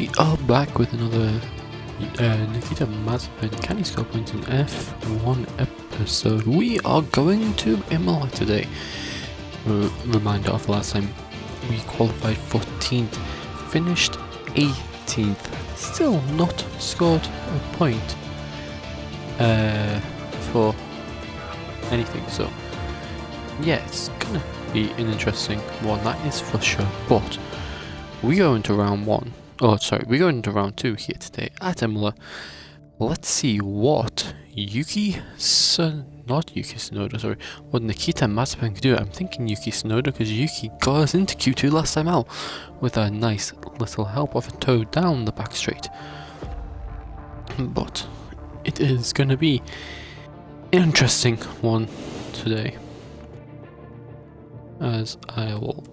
We are back with another Nikita Mazepin Can He Score Points in F1 episode. We are going to Imola today. Reminder of last time, we qualified 14th, finished 18th, still not scored a point for anything, so yeah, it's gonna be an interesting one, that is for sure. But we go into round one. Oh, sorry, we go into round two here today at Imola. Let's see what not Yuki Tsunoda, sorry, what Nikita Mazepin can do. I'm thinking Yuki Tsunoda because Yuki got us into Q2 last time out with a nice little help of a toe down the back straight. But it is going to be an interesting one today, as I will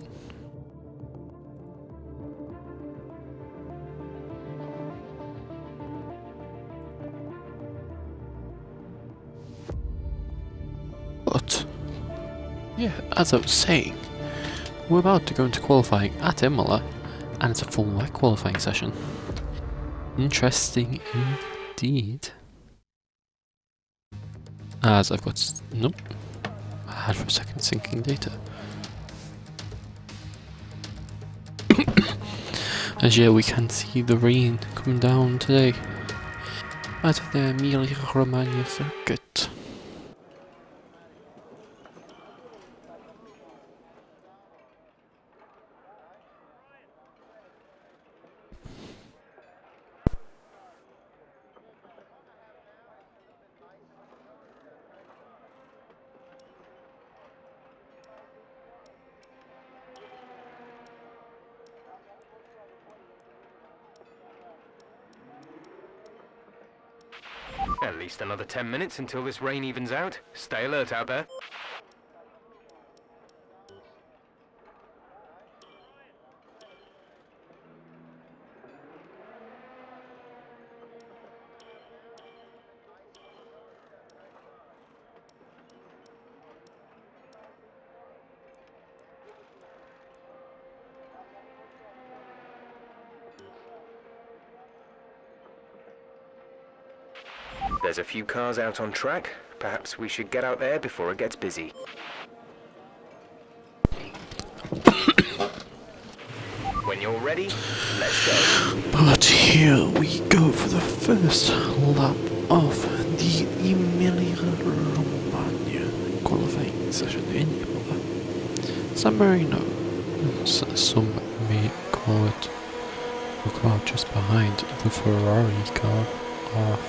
But, yeah, as I was saying, we're about to go into qualifying at Imola, and it's a full wet qualifying session. Interesting indeed. As I've got... nope. I had for a second syncing data. As yeah, we can see the rain coming down today at the Emilia-Romagna circuit. At least another 10 minutes until this rain evens out. Stay alert out there. There's a few cars out on track. Perhaps we should get out there before it gets busy. When you're ready, let's go. But here we go for the first lap of the Emilia-Romagna qualifying session in Imola. San Marino, some may call it, will come out just behind the Ferrari car of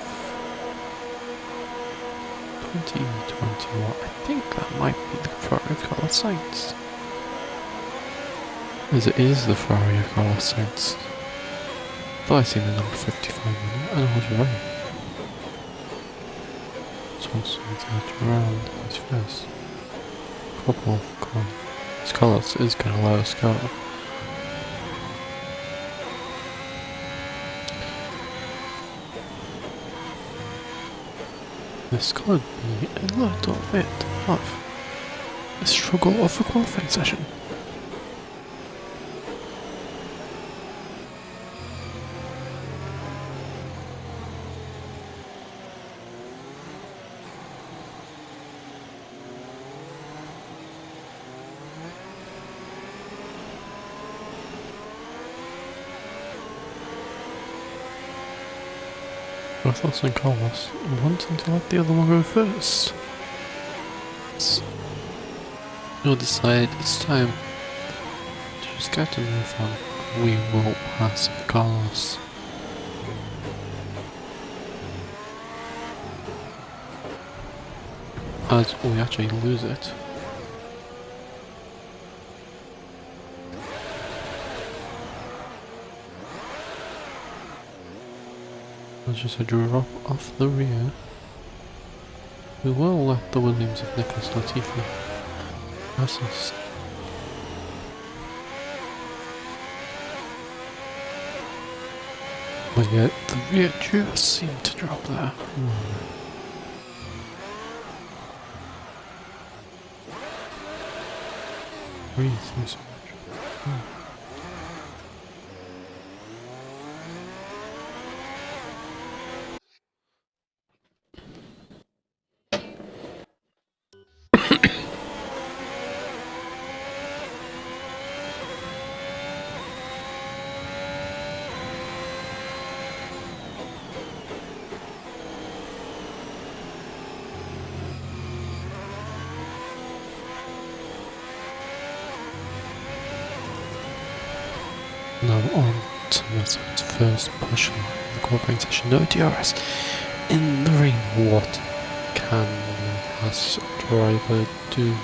2021. I think that might be the Ferrari of Carlos Sainz. As it is the Ferrari of Carlos Sainz. Thought I seen the number 55 in it, and I was right. So once we get around his first couple of cars. His Carlos is going to allow us to go. This could be a little bit of a struggle of a qualifying session. Both us and Carlos wanting to let the other one go first. You'll decide it's time to just get to move on. We will pass Carlos. As we actually lose it. There's just a drop off the rear. We will let the Williams of Nicholas Latifi pass us. But yet the rear just seemed to drop there. Breathe so much. now on to Mazepin's first push in the qualifying session. No DRS in the ring. What can the Haas driver do?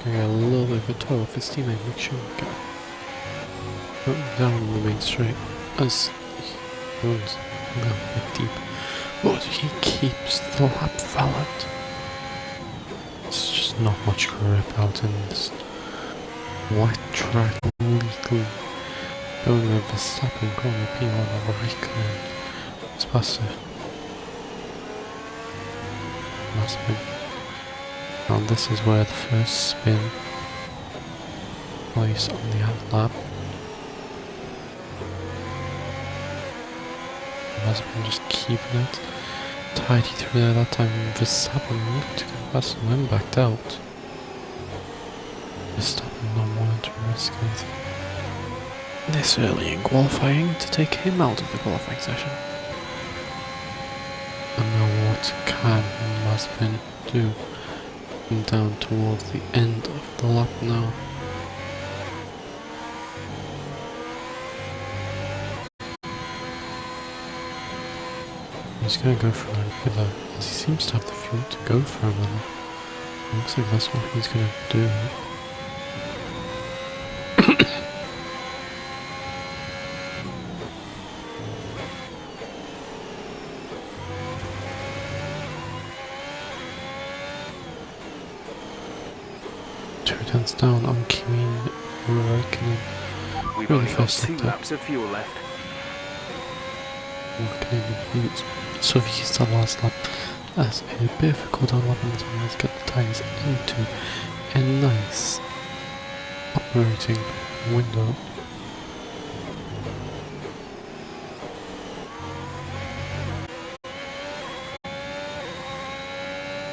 Gonna get a little bit of a tow off his teammate, make sure we get down the main straight as he runs a little bit deep. But he keeps the lap valid. There's just not much grip out in this wet track weekly. Going with Verstappen, calling P1 over Rickman. It's past it. Mazepin. And this is where the first spin plays on the out lap. Mazepin just keeping it tidy through there. That time Verstappen looked to go past him and backed out. Verstappen not wanting to risk anything this early in qualifying to take him out of the qualifying session. And now what can Mazepin do? And down towards the end of the lap now. He's going to go for another, as he seems to have the fuel to go for another. Looks like that's what he's going to do. Turns down on Kimi Räikkönen. We've Really only got fast 2 sector. laps of fuel left. So he used that last lap as a bit of a cool down lap and let's get the tyres into a nice operating window.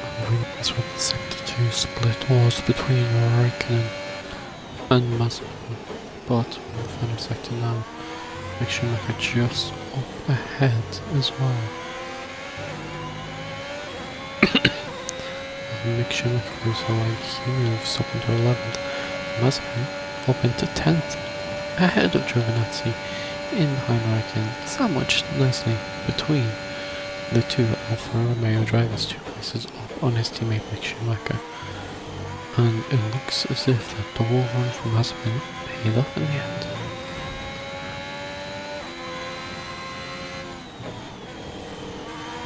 I think that's what the sector 2 split was between Räikkönen and Mazepin, but in the final sector now, Mick Schumacher just up ahead as well. Mick Schumacher goes away, he moves up into 11th, Mazepin up into 10th, ahead of Giovinazzi in Heineken, sandwiched nicely between the two Alfa Romeo drivers, 2 places up on his teammate Mick Schumacher. And it looks as if that double run from Mazepin paid off in the end.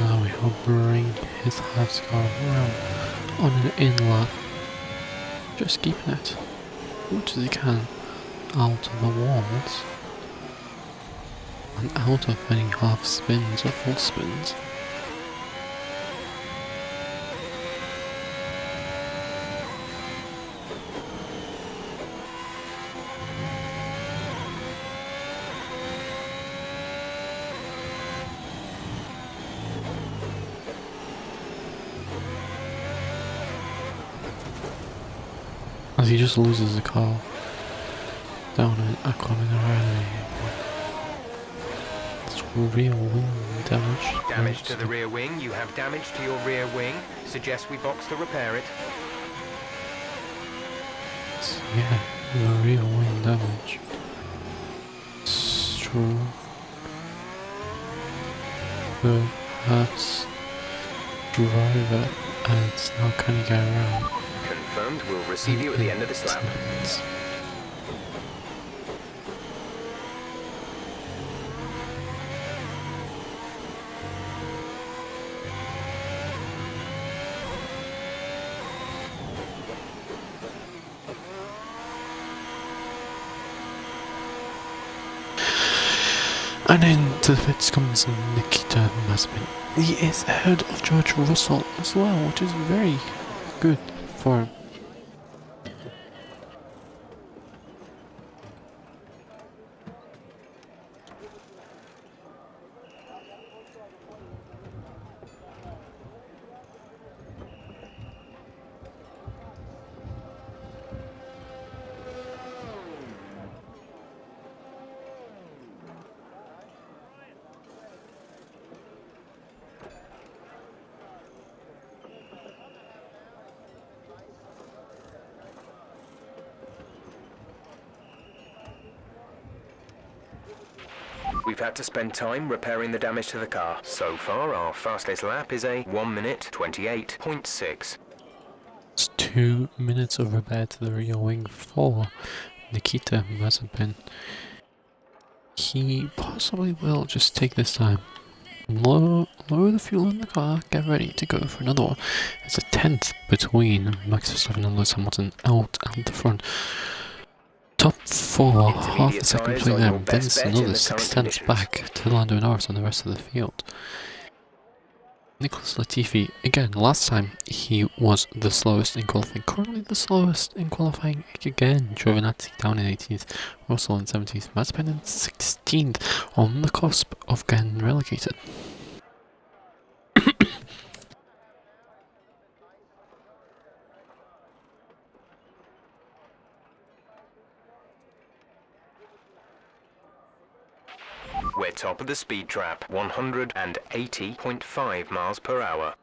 Now he'll bring his Haas car around on an in-lap, just keeping it as much as he can out of the walls and out of any half spins or full spins. As he just loses the car down an Aquaman Rally. It's real wing damage. Damage to the rear wing. You have damage to your rear wing. Suggest we box to repair it. Yeah, the real wing damage. Stroke. The Haas driver, and it's now can he go around? Confirmed. We'll receive you at the end of this lap. And into the pits comes Nikita Mazepin. He is ahead of George Russell as well, which is very good for him. We've had to spend time repairing the damage to the car. So far, our fastest lap is a 1 minute 28.6. It's 2 minutes of repair to the rear wing for Nikita Mazepin. He possibly will just take this time. Lower the fuel in the car, get ready to go for another one. It's a 10th between Max Verstappen and Lewis Hamilton out the front. Top 4, half a second between them, then it's another 6/10ths back to Lando Norris and the rest of the field. Nicholas Latifi, again, last time he was the slowest in qualifying, currently the slowest in qualifying again. Giovinazzi down in 18th, Russell in 17th, Mazepin in 16th, on the cusp of getting relegated. We're top of the speed trap, 180.5 miles per hour.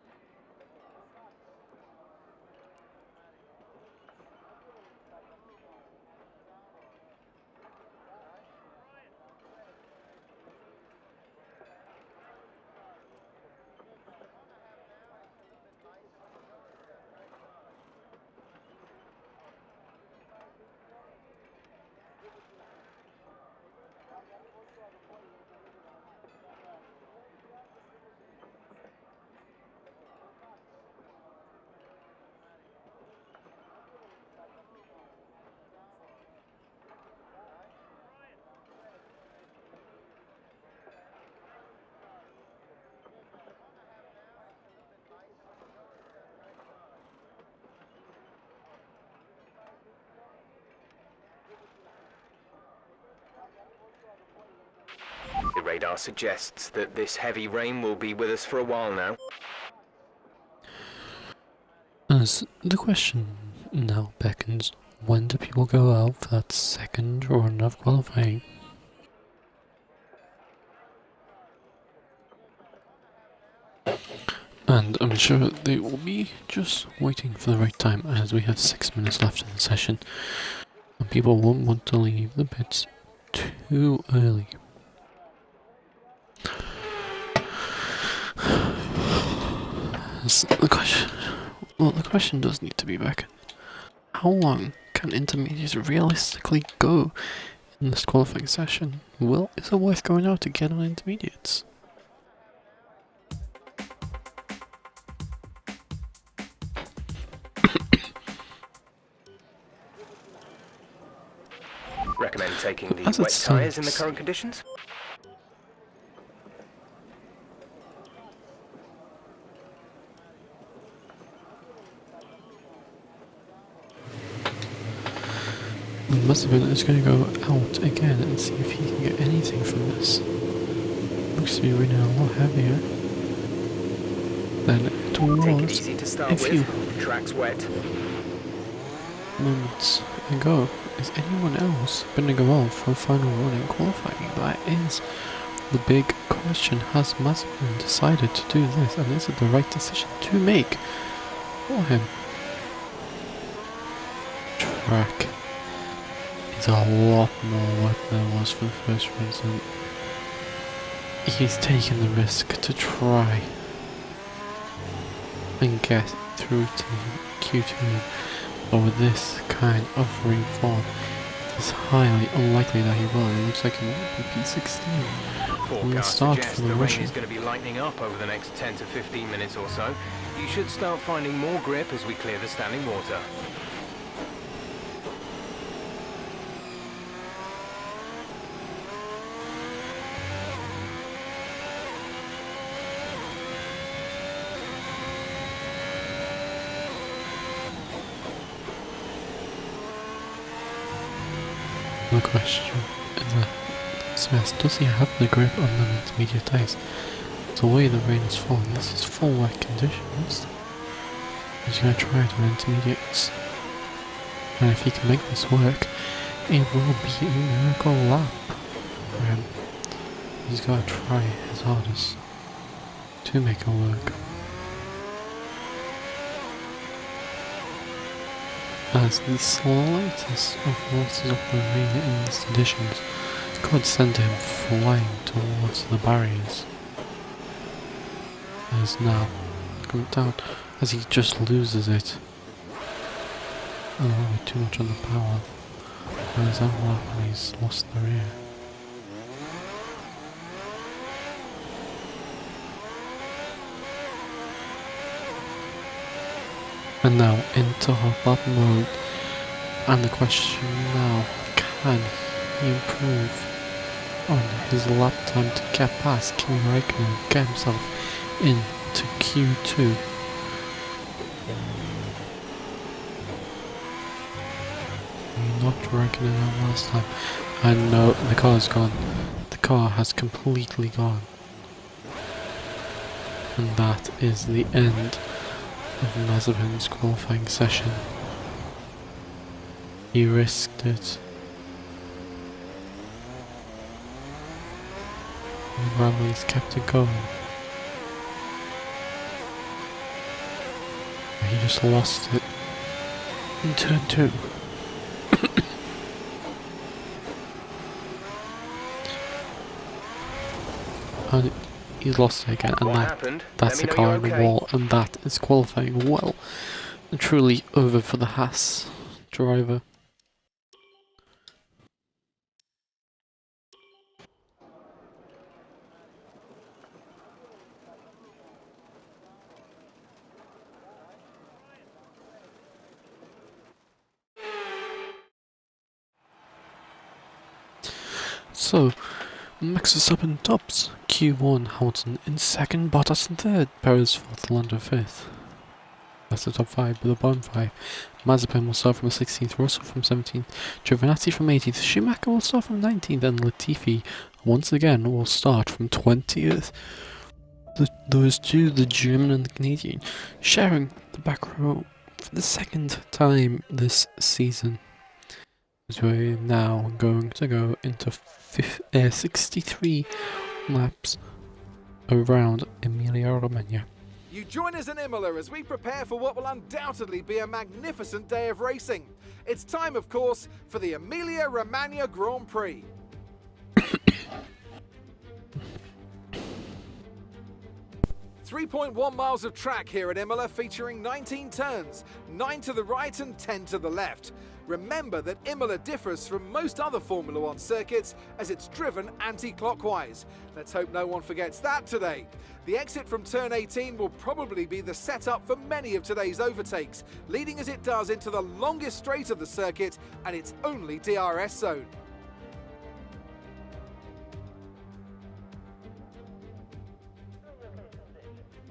The radar suggests that this heavy rain will be with us for a while now. As the question now beckons, when do people go out for that second run of qualifying? And I'm sure they will be just waiting for the right time, as we have 6 minutes left in the session, and people won't want to leave the pits too early. The question does need to be back. How long can intermediates realistically go in this qualifying session? Well, is it worth going out to get on intermediates? Recommend taking the wet tyres in the current conditions? Mazepin is going to go out again and see if he can get anything from this. Looks to be raining a lot heavier than it was a few moments ago. Is anyone else going to go out for a final run in qualifying? That is the big question. Has Mazepin decided to do this, and is it the right decision to make for him? Track is a lot more work than it was for the first race, and he's taken the risk to try and get through to Q2, but with this kind of rainfall, it's highly unlikely that he will. It looks like he might be P16. We'll start for the Russian. Is going to be lightening up over the next 10 to 15 minutes or so. You should start finding more grip as we clear the standing water. The question is that Smith, does he have the grip on the intermediate tyres? The way the rain is falling, this is full wet conditions. He's going to try to intermediates, and if he can make this work, it will be a miracle lap for him. He's got to try his hardest to make it work. As the slightest of losses of the rain in these conditions could send him flying towards the barriers. Is now going down as he just loses it. A little bit too much on the power. Whereas that lap and he's lost the rear. And now into hot lap mode. And the question now, can he improve on his lap time to get past Kimi Räikkönen, get himself into Q2? He knocked Räikkönen out last time. And no, the car is gone. The car has completely gone. And that is the end of Mazepin's qualifying session. He risked it. And Bradley's kept it going. He just lost it in turn 2. And he's lost it again, and that's the car in the wall, and that is qualifying well and truly over for the Haas driver. So, Max Verstappen tops, Q1, Hamilton in second, Bottas in third, Perez fourth, Lando fifth. That's the top 5, but the bottom 5. Mazepin will start from 16th, Russell from 17th, Giovinazzi from 18th, Schumacher will start from 19th, and Latifi once again will start from 20th. Those two, the German and the Canadian, sharing the back row for the second time this season. As we're now going to go into 63 laps around Emilia-Romagna. You join us in Imola as we prepare for what will undoubtedly be a magnificent day of racing. It's time, of course, for the Emilia-Romagna Grand Prix. 3.1 miles of track here at Imola, featuring 19 turns, 9 to the right and 10 to the left. Remember that Imola differs from most other Formula One circuits as it's driven anti-clockwise. Let's hope no one forgets that today. The exit from turn 18 will probably be the setup for many of today's overtakes, leading as it does into the longest straight of the circuit and its only DRS zone.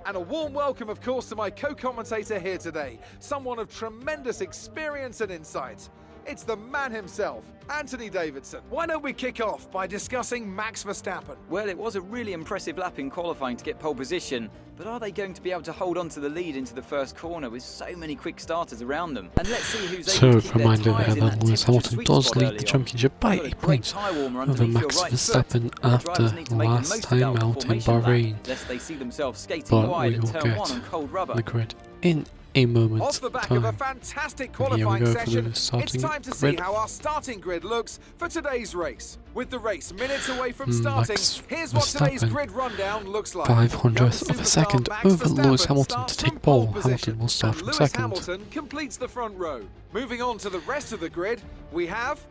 And a warm welcome, of course, to my co-commentator here today, someone of tremendous experience and insight. It's the man himself, Anthony Davidson. Why don't we kick off by discussing Max Verstappen? Well, it was a really impressive lap in qualifying to get pole position, but are they going to be able to hold on to the lead into the first corner with so many quick starters around them? And let's see who's able to keep their tyres in that Lewis Hamilton sweet does spot lead early the on. championship by 8 points over Max Verstappen after last time out in Bahrain. Lest they see themselves skating But wide we at will turn get 1 on cold rubber. the grid in a moment. Off the back time. of a fantastic And here we qualifying go for session, the it's starting time to see grid. how our starting grid looks for today's race. With the race minutes away from starting, Max here's what today's Verstappen, grid rundown looks like. 500th of a second Max over Verstappen Lewis Hamilton starts to take from pole. position, Hamilton will start and from Lewis second. Hamilton completes the front row. Moving on to the rest of the grid, we have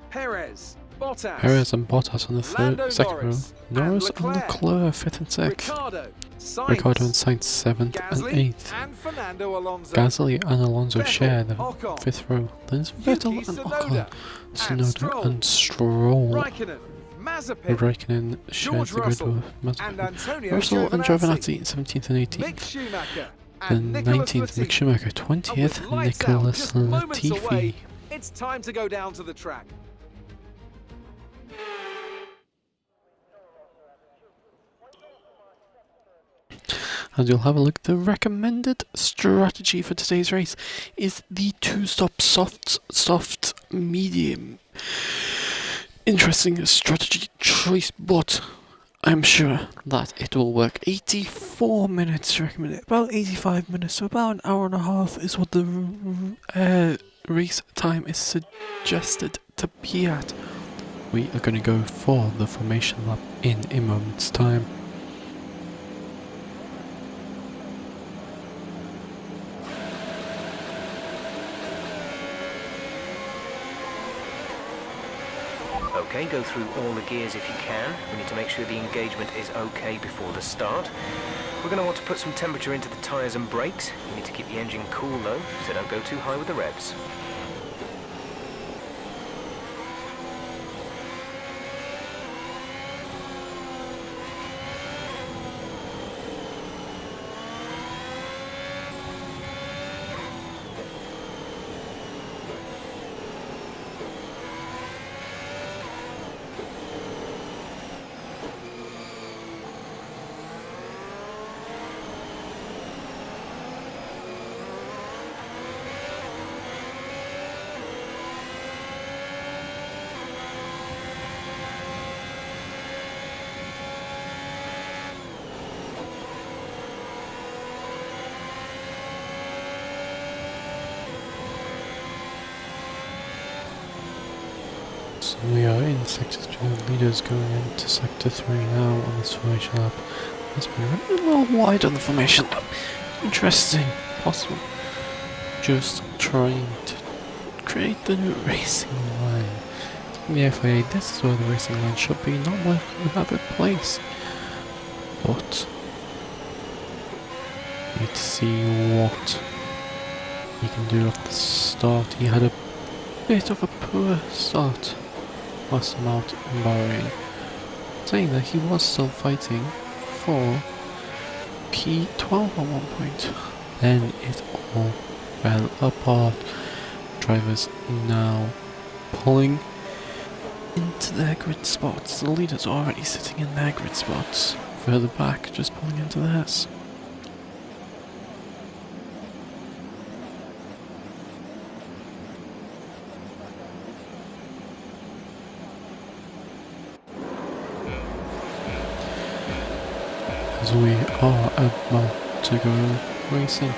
Perez, Bottas, Perez and Bottas on the Lando second row. Norris, Norris and and Leclerc 5th and 6th. Ricardo, Ricardo and Sainz 7th and Gasly, 8th. and Fernando Alonso. Gasly and Alonso Vettel, share the Ocon, 5th row. Then it's Vettel Yuki and Tsunoda, Ocon, and Tsunoda and Stroll. Raikkonen, Mazepin, Raikkonen shares George the grid Russell, with and Mazepin. Antonio Russell and Giovinazzi, Giovinazzi 17th and 18th. Mick Schumacher, Then and Nicholas 19th, Mick Latifi. Schumacher. And 20th, with lights out, Nicholas just moments away, Latifi. it's time to go down to the track. And you'll have a look. The recommended strategy for today's race is the two-stop soft, medium. Interesting strategy choice, but I'm sure that it will work. 84 minutes recommended, about 85 minutes, so about an hour and a half is what the race time is suggested to be at. we are going to go for the formation lap in a moment's time. Okay, go through all the gears if you can. We need to make sure the engagement is okay before the start. We're going to want to put some temperature into the tyres and brakes. You need to keep the engine cool though, so don't go too high with the revs. So we are in Sector 2, leaders going into Sector 3 now on this formation lap. It's been running a little wide on the formation lap. Interesting. Possible. Just trying to create the new racing line. In the FIA, this is where the racing line should be, not where we have it placed. But we need to see what he can do off the start. He had a bit of a poor start last time out in Bahrain, saying that he was still fighting for P12 at one point. Then it all fell apart. Drivers now pulling into their grid spots. The leaders are already sitting in their grid spots. Further back, just pulling into theirs. As we are about to go racing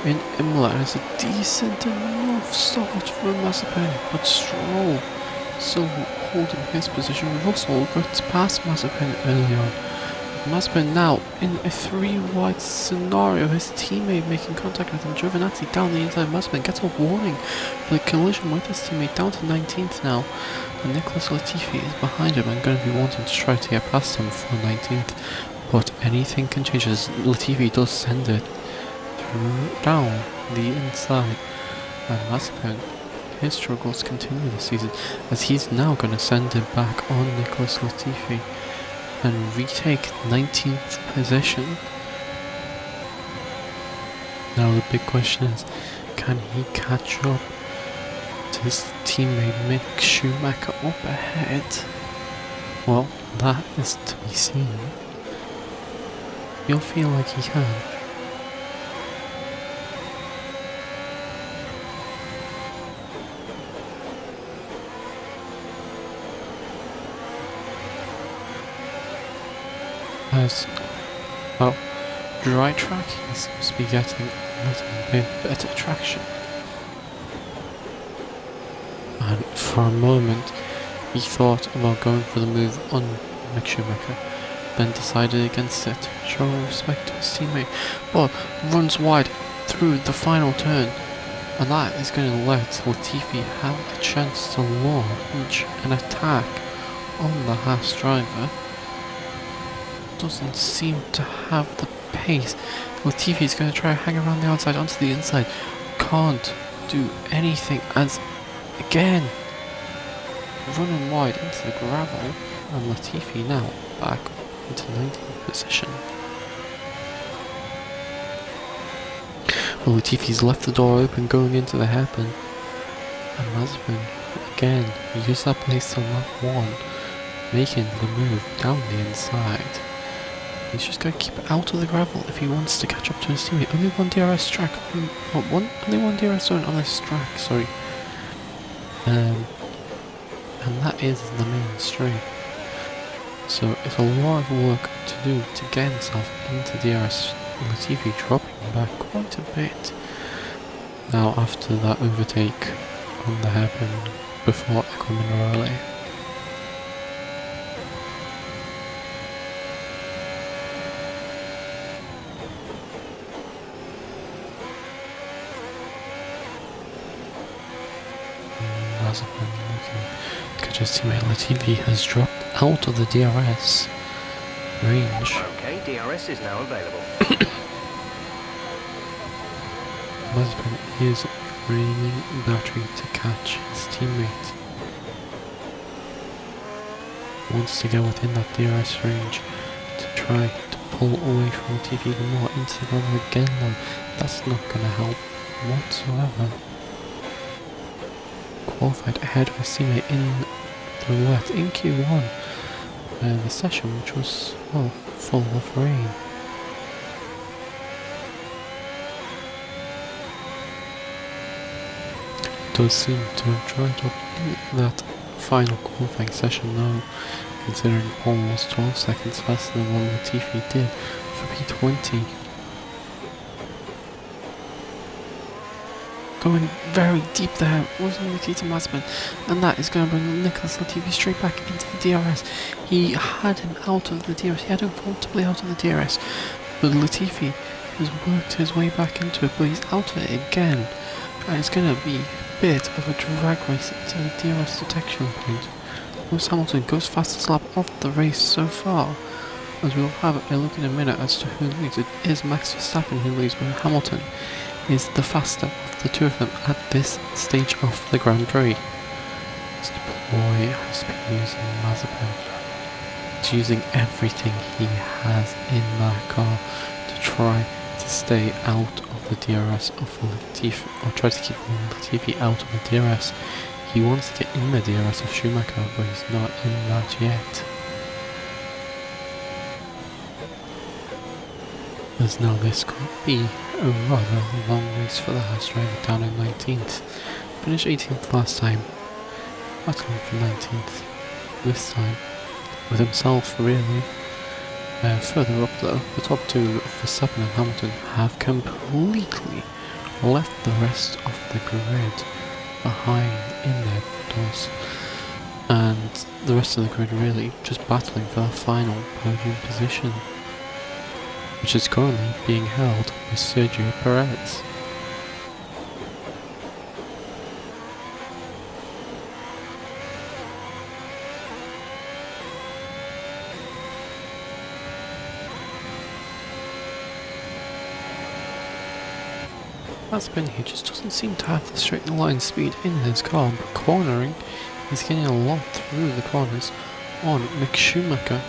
in Imola, it's a decent enough start for Mazepin, but Stroll still holding his position. Russell got past Mazepin early on. Mazepin now in a 3 wide scenario, his teammate making contact with him. Giovinazzi down the inside. Mazepin gets a warning for the collision with his teammate, down to 19th now. And Nicholas Latifi is behind him and going to be wanting to try to get past him for 19th. But anything can change as Latifi does send it down the inside. And Mazepin, his struggles continue this season as he's now going to send it back on Nicholas Latifi and retake 19th position. Now the big question is, can he catch up to his teammate Mick Schumacher up ahead? Well, that is to be seen. You'll feel like he can. As well, dry track, he seems to be getting a little bit better traction. And for a moment, he thought about going for the move on Mick Schumacher, then decided against it, showing respect to his teammate, but runs wide through the final turn, and that is going to let Latifi have the chance to launch an attack on the Haas driver. Doesn't seem to have the pace. Latifi is going to try to hang around the outside onto the inside. Can't do anything as, again, running wide into the gravel, and Latifi now back into 19th position. Well, Latifi's left the door open going into the hairpin, and Mazepin again used that place to lap 1, making the move down the inside. He's just going to keep it out of the gravel if he wants to catch up to his teammate. Only one DRS track, only one DRS zone on this track, sorry. And that is the main straight. So it's a lot of work to do to get himself into DRS. Latifi dropping back quite a bit now after that overtake on the hairpin before Equiminerale. Mazepin looking to catch his teammate. Latifi has dropped out of the DRS range. Okay, DRS is now available. Mazepin is draining battery to catch his teammate. Wants to go within that DRS range to try to pull away from Latifi even more into the corner again though. That's not going to help whatsoever. Qualified ahead of his teammate in the wet in Q1. The session which was, well, full of rain. Does seem to have dried up in that final qualifying session though, considering Paul was 12 seconds faster than what Latifi did for P20. Going very deep there was Nikita Mazepin, and that is going to bring Nicholas Latifi straight back into the DRS. He had him out of the DRS, he had him comfortably out of the DRS, but Latifi has worked his way back into it, but he's out of it again. And it's going to be a bit of a drag race to the DRS detection point. Lewis Hamilton goes fastest lap of the race so far, as we'll have a look in a minute as to who leads. It is Max Verstappen who leads, but Hamilton is the faster of the two of them at this stage of the Grand Prix. This deploy has been using Mazepin. He's using everything he has in that car to try to stay out of the DRS of Latifi, or try to keep Latifi out of the DRS. He wants to get in the DRS of Schumacher, but he's not in that yet. As now this could be a rather long race for the Haas driver down in 19th. Finished 18th last time, battling for 19th this time, with himself really. Further up though, the top two, Verstappen and Hamilton, have completely left the rest of the grid behind in their doors, and the rest of the grid really just battling for the final podium position, which is currently being held by Sergio Perez. Mazepin, he just doesn't seem to have the straight line speed in his car, but cornering, he's getting a lot through the corners on Mick Schumacher.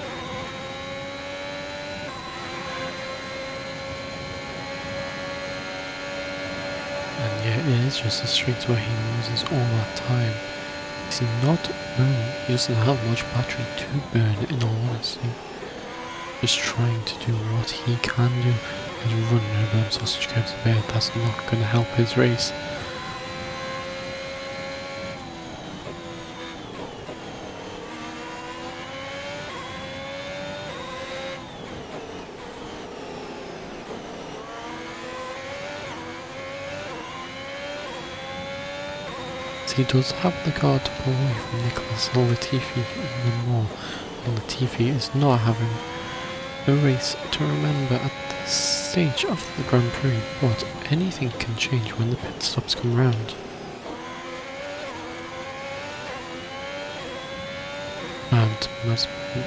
And yet it is just a straight where he loses all that time. He's not really, he doesn't have much battery to burn in all honesty. Just trying to do what he can do. He's running over them sausage curbs a bit, that's not going to help his race. He does have the car to pull away from Nicholas Latifi even more, and Latifi is not having a race to remember at this stage of the Grand Prix, but anything can change when the pit stops come round. And Mazepin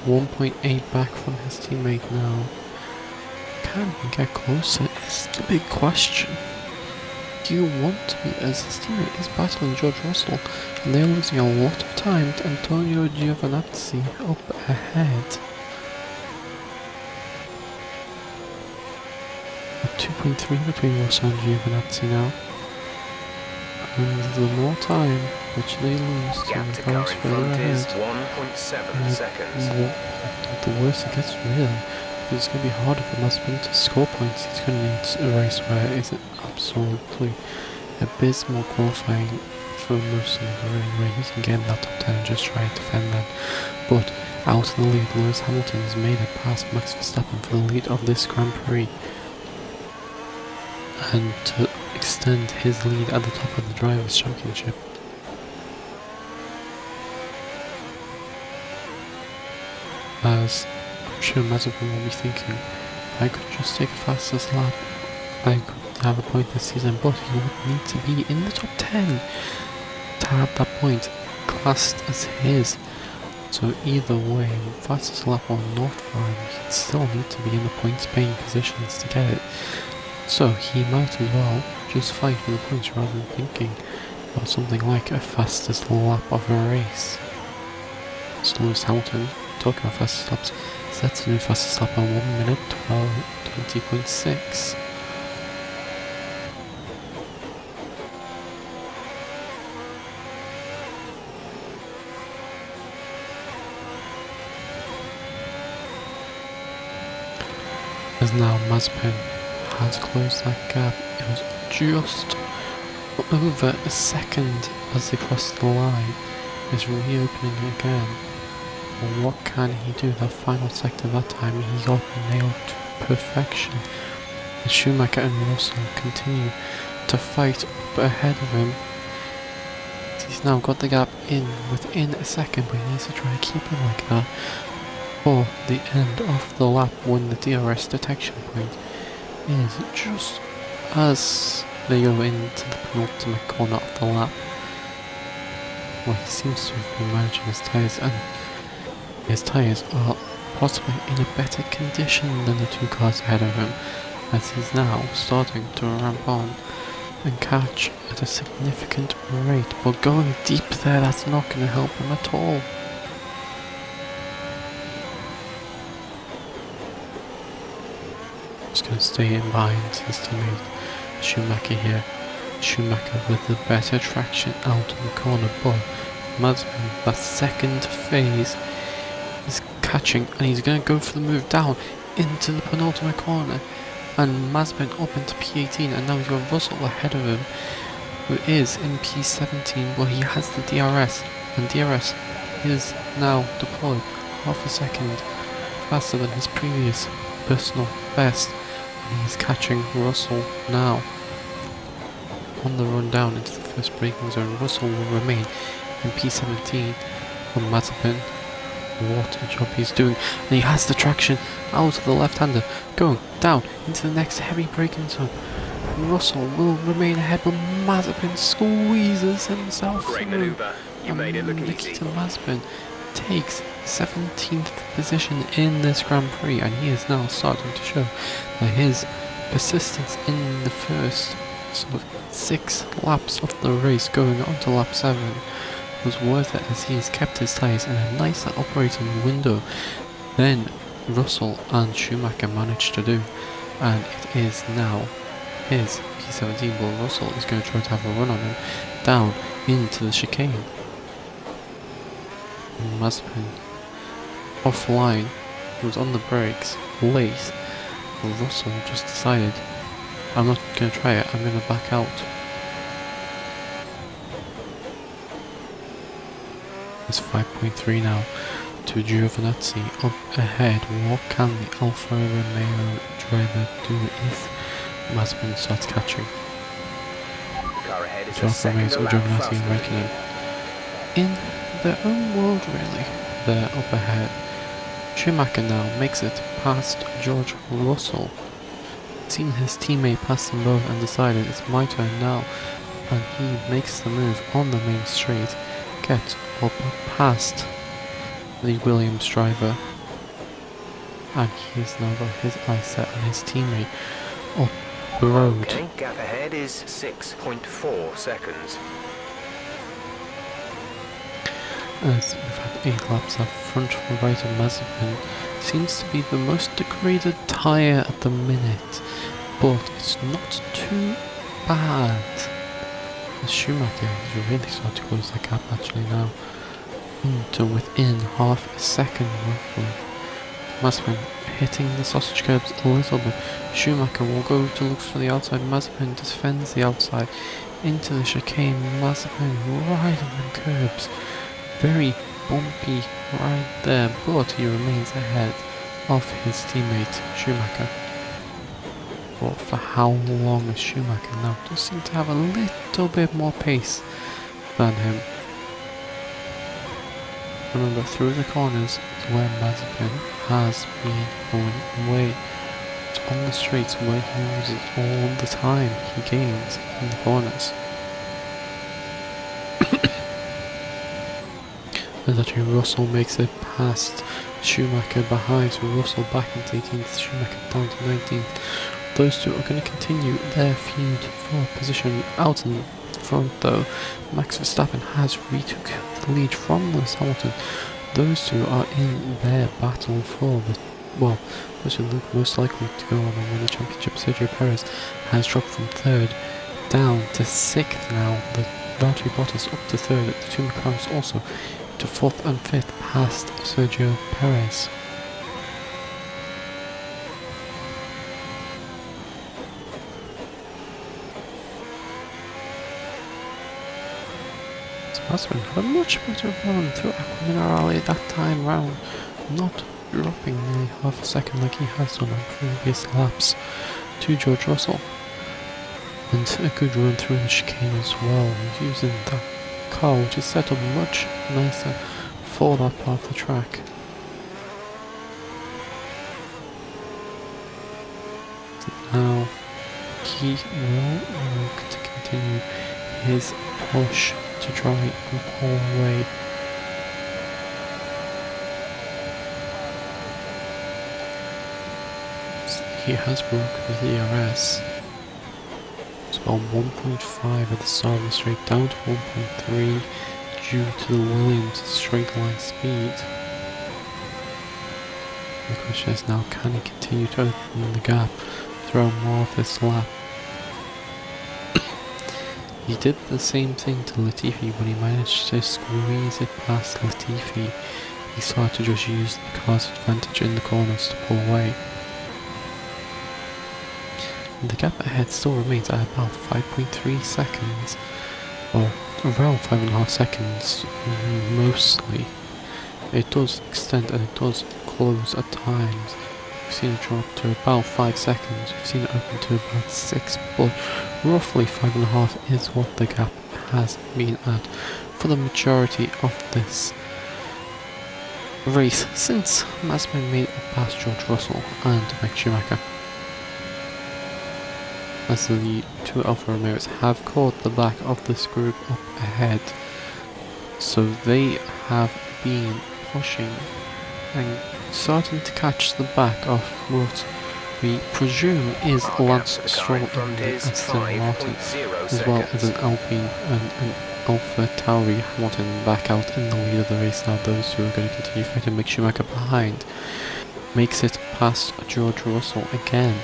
1.8 back from his teammate now. Can he get closer is the big question. Do you want to be, as his teammate is battling George Russell, and they're losing a lot of time to Antonio Giovinazzi up ahead. At 2.3 between Russell and Giovinazzi now. And the more time which they lose to the cars further ahead, 1.7 seconds. The worse it gets really. It's going to be harder for Mazepin to score points. He's going to need a race where it's absolutely abysmal qualifying for most of the race, where he can get in that top 10 and just try to defend that. But out in the lead, Lewis Hamilton has made it past Max Verstappen for the lead of this Grand Prix, and to extend his lead at the top of the Drivers' Championship. As I'm sure Mazepin will be thinking, if I could just take a fastest lap, I could have a point this season, but he would need to be in the top 10 to have that point classed as his. So either way, fastest lap or not for him, he'd still need to be in the points paying positions to get it. So he might as well just fight for the points rather than thinking about something like a fastest lap of a race. So Lewis Hamilton, talking about fastest laps, sets a new fastest lap on 1 minute 20.6. As now Mazepin has closed that gap. It was just over a second as they crossed the line. It's reopening again. Well, what can he do? That final sector that time he got nailed to perfection. And Schumacher and Russell continue to fight up ahead of him. He's now got the gap in within a second, but he needs to try and keep it like that for the end of the lap when the DRS detection point is just as they go into the penultimate corner of the lap. Well, he seems to have been managing his tyres, and his tyres are possibly in a better condition than the two cars ahead of him, as he's now starting to ramp on and catch at a significant rate, but going deep there, that's not going to help him at all. Just going to stay in behind his teammate Schumacher here. Schumacher with the better traction out of the corner, but Mazepin, that second phase, is catching, and he's going to go for the move down into the penultimate corner, and Mazepin up into P18, and now he's got Russell ahead of him, who is in P17. Well, he has the DRS, and DRS is now deployed half a second faster than his previous personal best, and he's catching Russell now. On the run down into the first braking zone, Russell will remain in P17 from Mazepin. What a job he's doing, and he has the traction out of the left-hander, going down into the next heavy braking zone. Russell will remain ahead, but Mazepin squeezes himself Great through, maneuver. You made it look easy. Nikita Mazepin takes 17th position in this Grand Prix, and he is now starting to show that his persistence in the first sort of 6 laps of the race going on to lap 7 was worth it, as he has kept his tyres in a nicer operating window than Russell and Schumacher managed to do, and it is now his P17, but Russell is going to try to have a run on him down into the chicane. Mazepin offline, he was on the brakes late. Russell just decided, I'm not going to try it, I'm going to back out. It's 5.3 now to Giovinazzi up ahead. What can the Alfa Romeo driver do if Mazepin starts catching? Car ahead is So a Alfa Romeo second or lap Giovinazzi and faster than Raikkonen in their own world, really. They're up ahead. Schumacher now makes it past George Russell. Seen his teammate pass them both and decided it's my turn now, and he makes the move on the main straight, gets up past the Williams driver, and he's now got his eyes set on his teammate up the road. Okay, gap ahead is 6.4 seconds. As we've had 8 laps, that front right of Mazepin seems to be the most degraded tyre at the minute, but it's not too bad. The Schumacher is really starting to close that gap actually now, into within half a second roughly. Mazepin hitting the sausage curbs a little bit. Schumacher will go to look for the outside. Mazepin defends the outside into the chicane. Mazepin right on the curbs. Very bumpy right there, but he remains ahead of his teammate Schumacher. But for how long is Schumacher now? Does seem to have a little bit more pace than him. Remember, through the corners is where Mazepin has been going away. on the straights where he uses all the time he gains in the corners. As actually Russell makes it past Schumacher behind, so Russell back into 18th, Schumacher down to 19th. Those two are going to continue their feud for position out in front though. Max Verstappen has retook the lead from Lewis Hamilton. Those two are in their battle for the, well, those who look most likely to go on and win the championship. Sergio Perez has dropped from 3rd down to 6th now. The Valtteri Bottas up to 3rd, the two McLarens also to 4th and 5th past Sergio Perez. Mazepin had a much better run through Aquaminerale that time round, not dropping nearly half a second like he has done on previous laps to George Russell. And a good run through the chicane as well, using that car which is set up much nicer for that part of the track. Now he will look to continue his push to try and pull away. He has broken the DRS. It's about 1.5 at the start of the straight, down to 1.3 due to the Williams straight line speed. The question is now, can he continue to open the gap throughout more of this lap? He did the same thing to Latifi when he managed to squeeze it past Latifi. He started to just use the car's advantage in the corners to pull away. And the gap ahead still remains at about 5.3 seconds, or around 5.5 seconds mostly. It does extend and it does close at times. We've seen it drop to about 5 seconds, we've seen it open to about 6, but roughly 5.5 is what the gap has been at for the majority of this race since Mazepin made it past George Russell and Mick Schumacher. As the two Alfa Romeos have caught the back of this group up ahead, so they have been pushing and starting to catch the back of what we presume is Lance Stroll in the Aston Martin, as well as an Alpine and an Alpha Tauri Hamilton back out in the lead of the race now. Those two are going to continue fighting. Mick Schumacher behind makes it past George Russell again.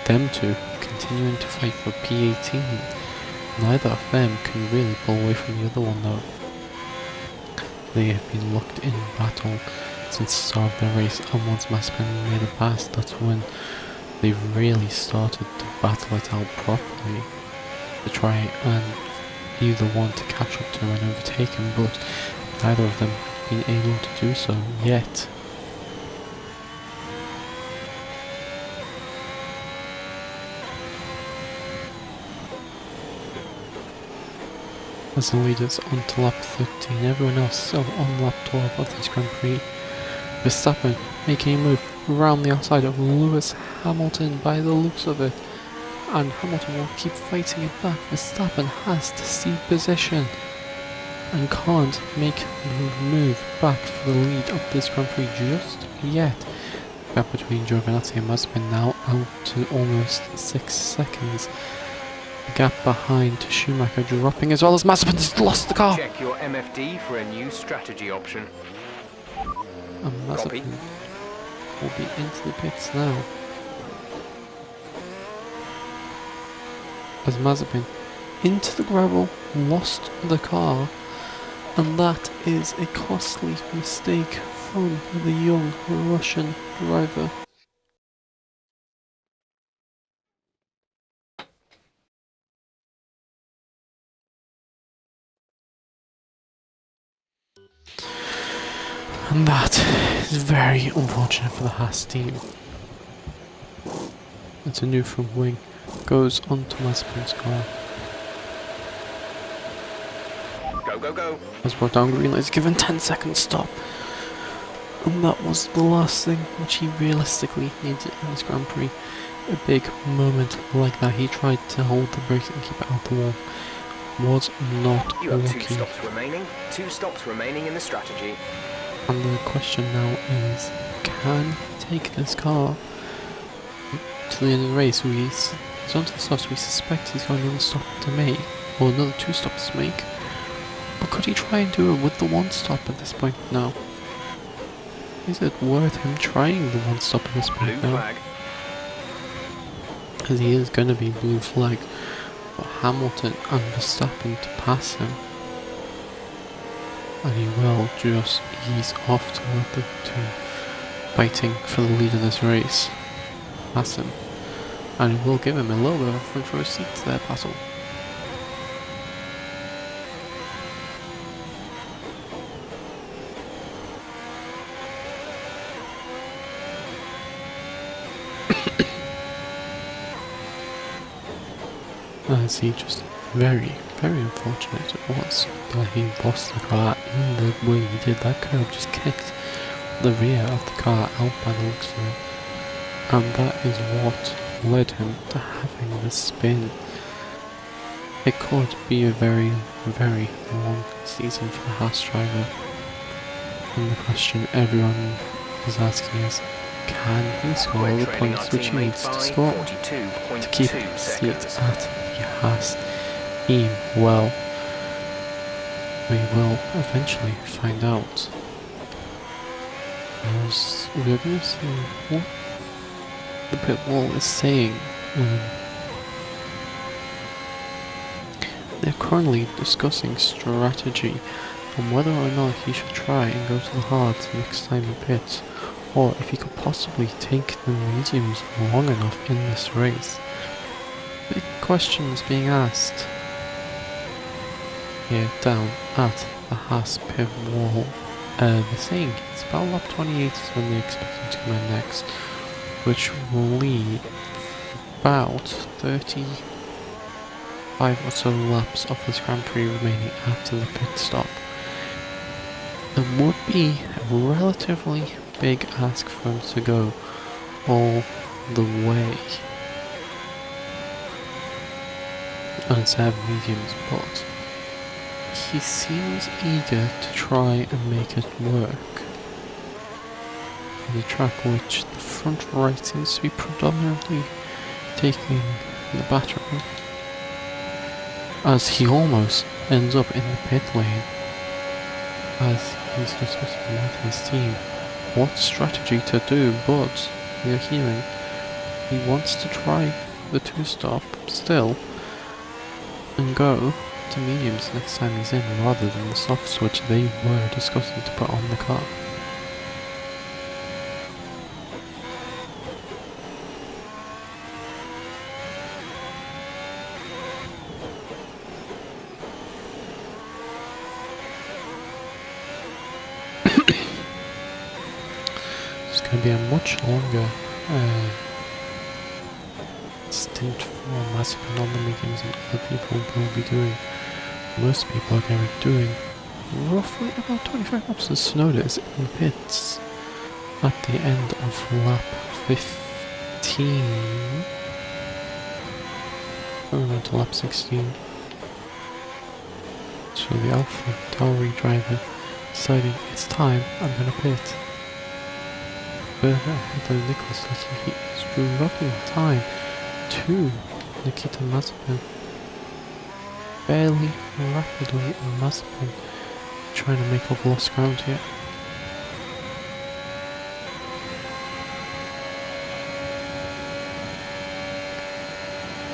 Them two continuing to fight for P18. Neither of them can really pull away from the other one though. They have been locked in battle since the start of the race, and once Mazepin made it past, that's when they really started to battle it out properly to try and be the one to catch up to him and overtake him, but neither of them have been able to do so yet. As the leaders on to lap 13, everyone else still on lap 12 of this Grand Prix. Verstappen making a move around the outside of Lewis Hamilton by the looks of it, and Hamilton will keep fighting it back. Verstappen has to cede position and can't make the move back for the lead of this Grand Prix just yet. The gap between Giovinazzi and Mazepin now out to almost 6 seconds. The gap behind Schumacher dropping as well as Mazepin's lost the car. Check your MFD for a new strategy option. And Mazepin will be into the pits now. As Mazepin into the gravel, lost the car, and that is a costly mistake from the young Russian driver. And that is very unfortunate for the Haas team. It's a new front wing, goes onto Mazepin's car. Go, go, go. Has brought down green lights, given 10 seconds stop. And that was the last thing which he realistically needed in this Grand Prix. A big moment like that. He tried to hold the brakes and keep it out the wall. Was not You have lucky. 2 stops remaining. 2 stops remaining in the strategy. And the question now is, can he take this car to the end of the race? He's onto the softs. We suspect he's got another stop to make, or another 2 stops to make. But could he try and do it with the 1 stop at this point now? Is it worth him trying the 1 stop at this point Blue now? flag. Because he is going to be blue flag for Hamilton and Verstappen to pass him. And he will just ease off toward the 2, fighting for the lead of this race. Pass him. And it will give him a little bit of a front row seat to their battle. As he just very unfortunate it was that he lost the car in the way he did. That could have just kicked the rear of the car out by the looks of it. And that is what led him to having the spin. It could be a very long season for the Haas driver. And the question everyone is asking is, can he score all the points which he needs to score to keep his seat at the Haas team? Well, we will eventually find out. As we're going to see what the pit wall is saying. They're currently discussing strategy on whether or not he should try and go to the hards next time he pits, or if he could possibly take the mediums long enough in this race. Big questions being asked here down at the Haas pit wall. They're saying it's about lap 28 is when they expect him to come in next, which will leave about 35 or so laps of this Grand Prix remaining after the pit stop. It would be a relatively big ask for him to go all the way on 7 mediums, but he seems eager to try and make it work. The track which the front right seems to be predominantly taking the battery, as he almost ends up in the pit lane as he's discussing with his team what strategy to do, but we are hearing he wants to try the 2-stop still and go to mediums next time he's in, rather than the softs which they were discussing to put on the car. It's going to be a much longer stint for Mazepin on the mediums than other people will be doing. Most people are going to be doing roughly about 25 laps of Tsunoda is in the pits at the end of lap 15. Going on to lap 16. So the Alpha Tauri driver deciding it's time, I'm going to pit. Further ahead of Nicholas looking he is dropping time to Nikita Mazepin. Fairly rapidly, Mazepin trying to make up lost ground here.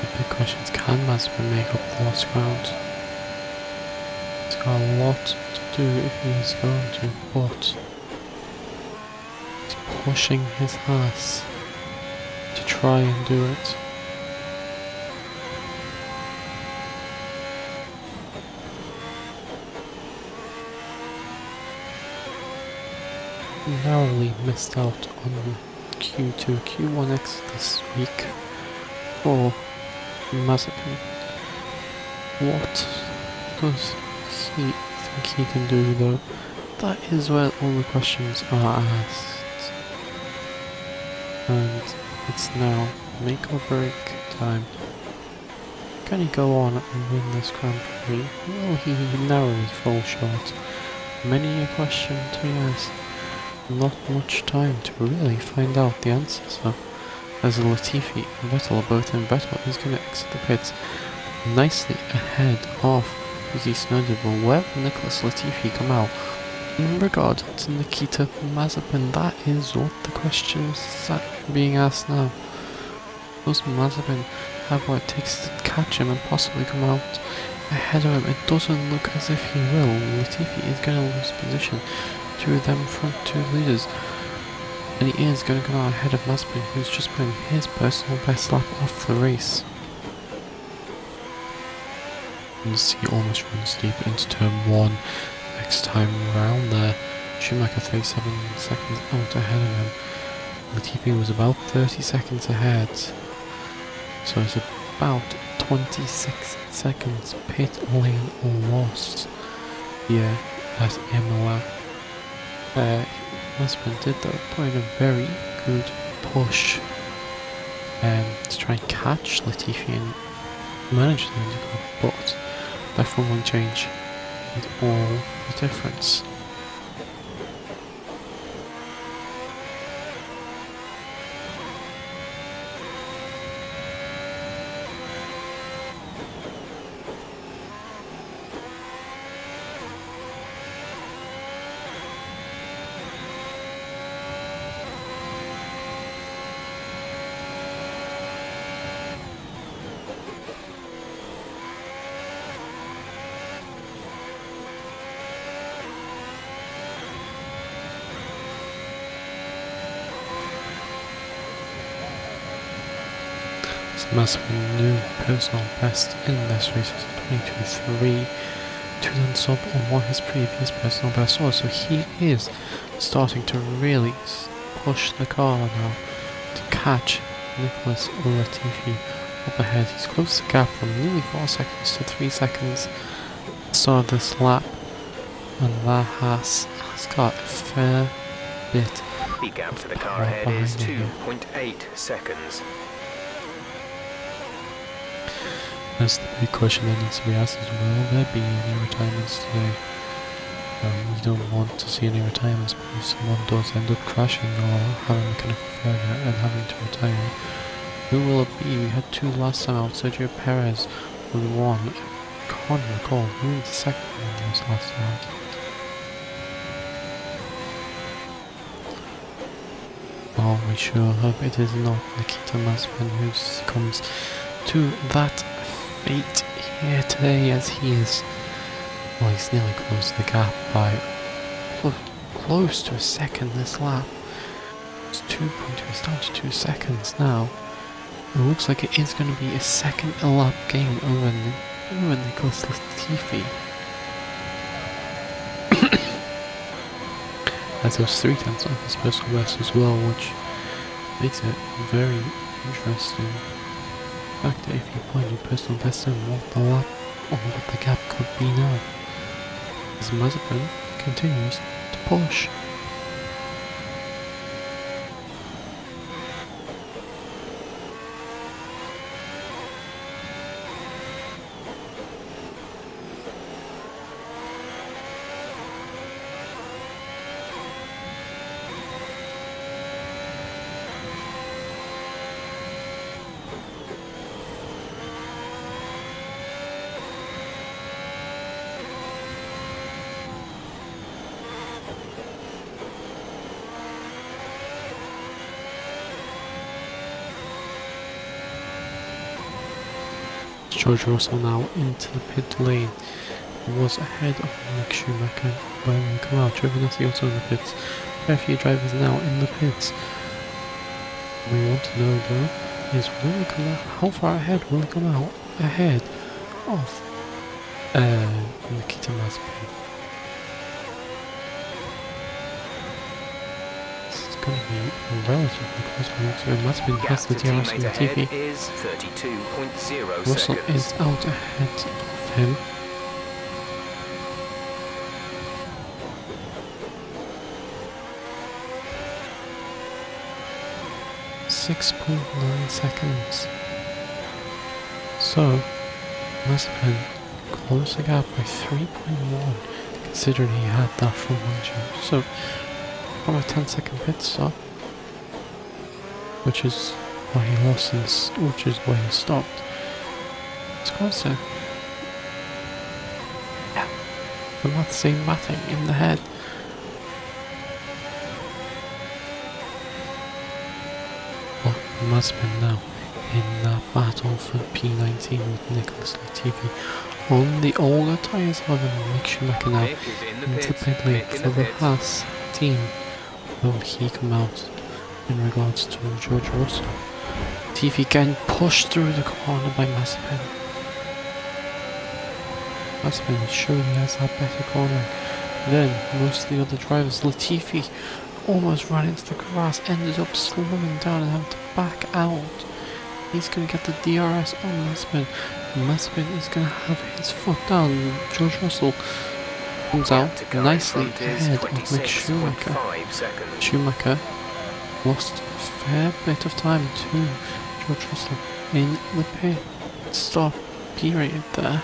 The big question is, can Mazepin make up the lost ground? He's got a lot to do if he's going to, but he's pushing his ass to try and do it. Narrowly missed out on Q2, Q1 exit this week for Mazepin. What does he think he can do though? that is where all the questions are asked. And it's now make or break time. Can he go on and win this Grand Prix? Will he narrowly fall short? Many a question to be asked. Not much time to really find out the answers though, as Latifi and Vettel are both in. Vettel is going to exit the pits nicely ahead of Yuki Tsunoda, but where will Nicholas Latifi come out? In regard to Nikita Mazepin, that is what the question is being asked now. Does Mazepin have what it takes to catch him and possibly come out ahead of him? It doesn't look as if he will. Latifi is going to lose position to them front two leaders, and he is going to go out ahead of Mazepin, who's just putting his personal best lap off the race. And he almost runs deep into turn 1 next time round there. Schumacher 37 seconds out ahead of him. Latifi was about 30 seconds ahead, so it's about 26 seconds pit lane lost here at Imola. Mazepin did though put in a very good push to try and catch Latifi and manage the undercut, but that front wing change made all the difference. Mazepin new personal best in this race is 22.3, 2 tenths up on what his previous personal best was, so he is starting to really push the car now to catch Nicholas Latifi up ahead. He's closed the gap from nearly 4 seconds to 3 seconds at the start of this lap, and that has got a fair bit. The gap to the car ahead is 2.8 seconds. That's the big question that needs to be asked is, will there be any retirements today? We don't want to see any retirements, but if someone does end up crashing or having a mechanical failure and having to retire, who will it be? We had 2 last time out. Sergio Perez was 1. I can't recall who the second one was last time out. Oh, we sure hope it is not Nikita Mazepin who succumbs to that fate here today, as he is, well, he's nearly closed the gap by close to a second this lap. It's 2.2, it's down to 2 seconds now. It looks like it is going to be a second lap game over Nicholas Latifi. As those 3 tenths of his personal best as well, which makes it very interesting. The fact that if you point your personal best and what the lap or what the gap could be now, as Mazepin continues to push. George Russell now into the pit lane. He was ahead of Mick Schumacher when we come out. Giovinazzi also in the pits. Very few drivers now in the pits. What we want to know though is, will he come out? How far ahead will he come out? Ahead of Nikita Mazepin. It's going to be a relatively close one. So Mazepin has the DRS on the TV. Is 32.0 Russell seconds. is out ahead of him. 6.9 seconds. So, Mazepin closed the gap by 3.1, considering he had that front margin. So, from a 10-second pit stop, which is why he lost, which is why he stopped. It's close there. Yeah, the math saying mathing in the head. Well, Mazepin now in that battle for P19 with Nicholas Latifi on the older tyres. However, Mick Schumacher now into pit lane for the Haas team. Will he come out in regards to George Russell? Latifi getting pushed through the corner by Mazepin. Mazepin surely has that better corner than most of the other drivers. Latifi almost ran into the grass, ended up slowing down and having to back out. He's going to get the DRS on Mazepin. Mazepin is going to have his foot down. George Russell comes out nicely ahead of Mick Schumacher. Schumacher lost a fair bit of time to George Russell in the pit stop period there.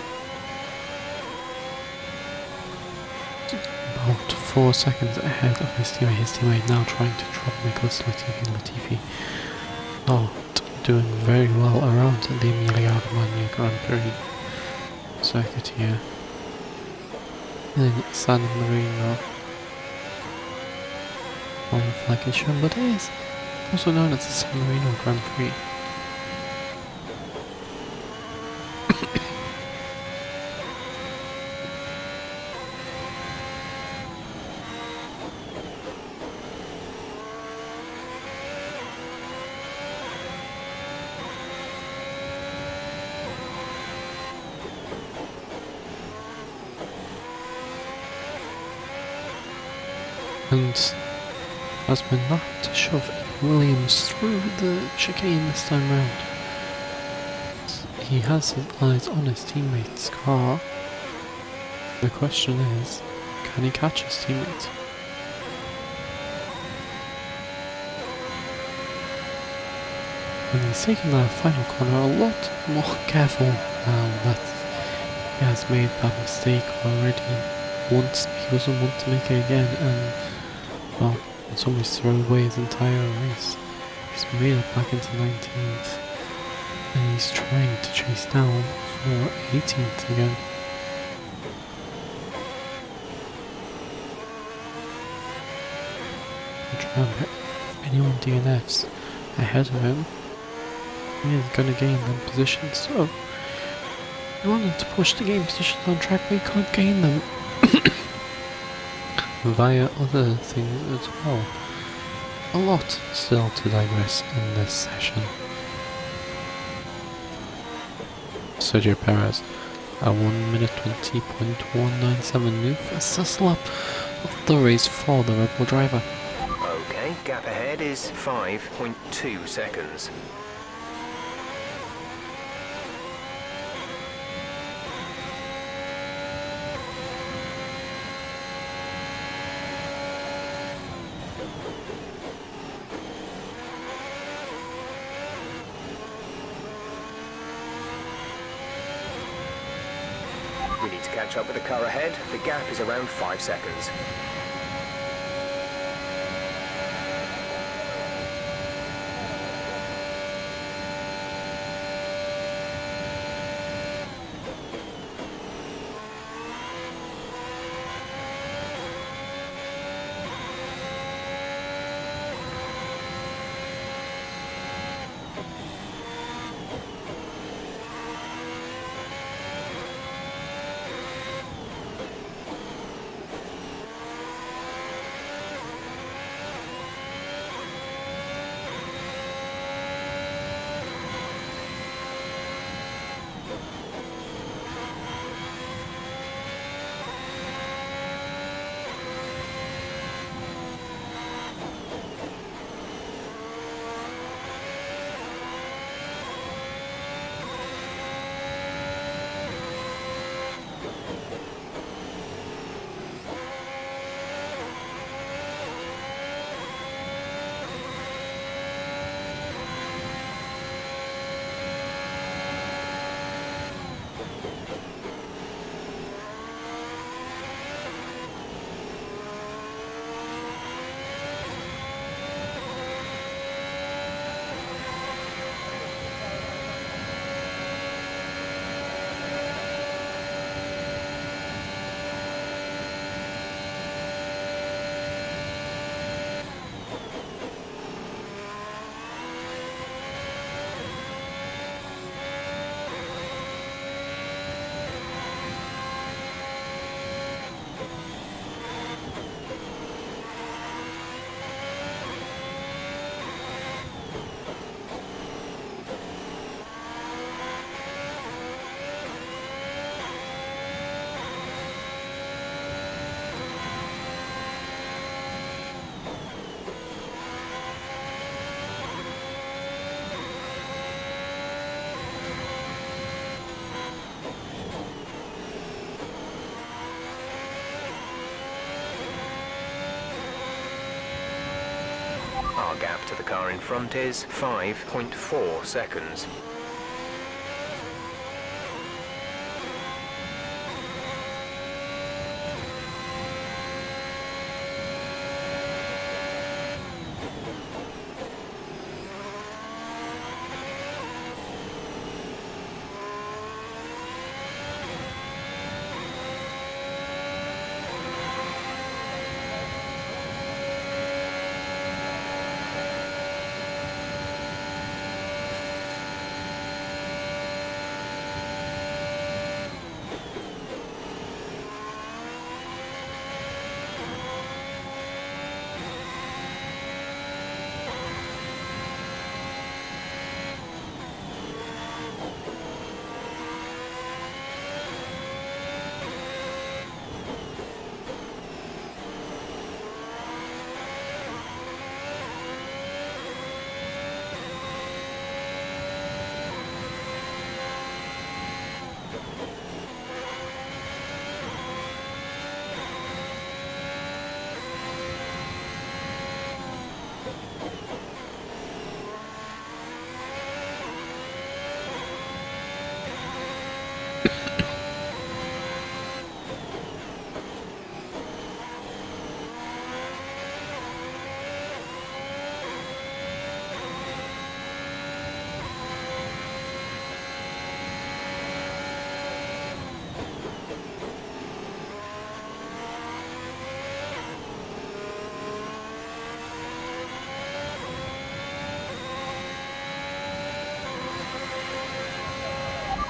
About 4 seconds ahead of his teammate. His teammate now trying to drop Nicholas Latifi. Latifi not doing very well around the Emilia-Romagna Grand Prix circuit here in San Marino. On the flag is shown, but it is also known as the San Marino Grand Prix. And has been not to shove Williams through the chicane this time round. He has his eyes on his teammate's car. The question is, can he catch his teammate? And he's taking that final corner a lot more careful now that he has made that mistake already once. He doesn't want to make it again, and well, it's almost thrown away his entire race. He's made it back into 19th, and he's trying to chase down for 18th again. Remember, if anyone DNFs ahead of him, he is going to gain them positions. So, he wanted to push the game positions on track, but he can't gain them via other things as well. A lot still to digress in this session. Sergio Perez at 1 minute 20.197, new fastest lap of the race for the Red Bull driver. Okay, gap ahead is 5.2 seconds. We need to catch up with the car ahead. The gap is around 5 seconds. Our gap to the car in front is 5.4 seconds.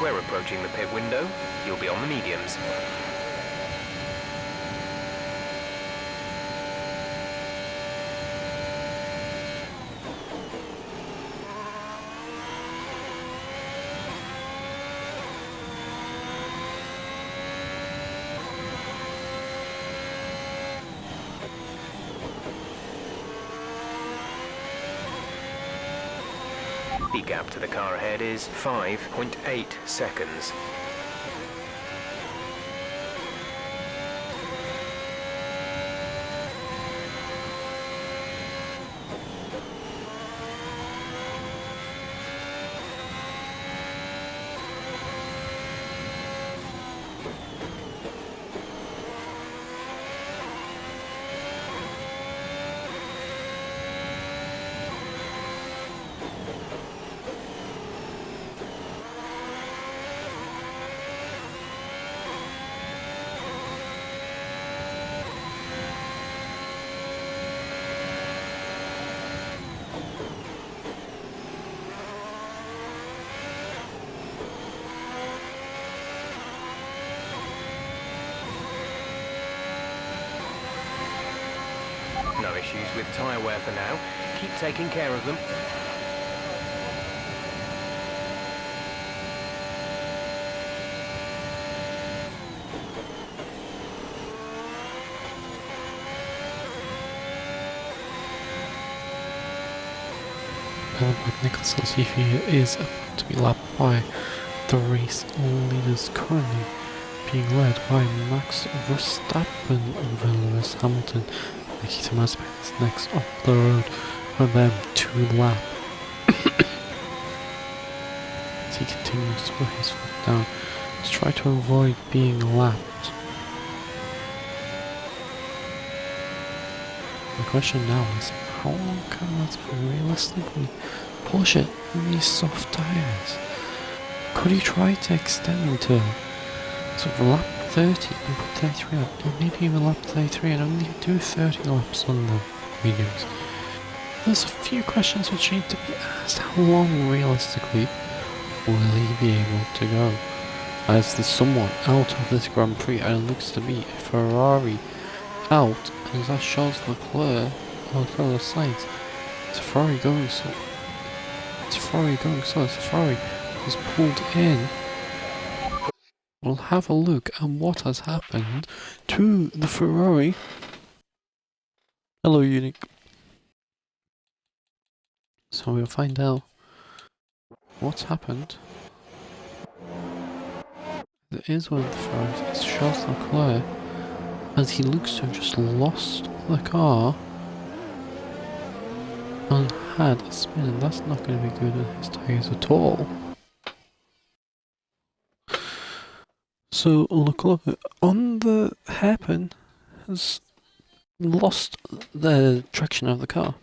We're approaching the pit window. You'll be on the mediums. The gap to the car ahead is 5.8 seconds. No issues with tyre wear for now. Keep taking care of them. Nicholson's EV is about to be lapped by the race leaders, currently being led by Max Verstappen over Lewis Hamilton. Nikita Mazepin is next up the road for them to lap as he continues to put his foot down to try to avoid being lapped. The question now is, how long can Mazepin realistically push it in these soft tyres? Could he try to extend to sort of lap 30 and put 33 up, or maybe even lap 33 and only do 30 laps on the mediums? There's a few questions which need to be asked. How long realistically will he be able to go? As there's someone out of this Grand Prix, and it looks to be a Ferrari out, and that shows Leclerc on the other side. It's a Ferrari going so. It's a Ferrari going so. It's a Ferrari has pulled in. We'll have a look at what has happened to the Ferrari. Hello, Unique. So we'll find out what's happened. There is one of the Ferraris. It's Charles Leclerc, as he looks to have just lost the car. and had a spin, and that's not going to be good on his tyres at all. So Leclerc on the hairpin has lost the traction of the car.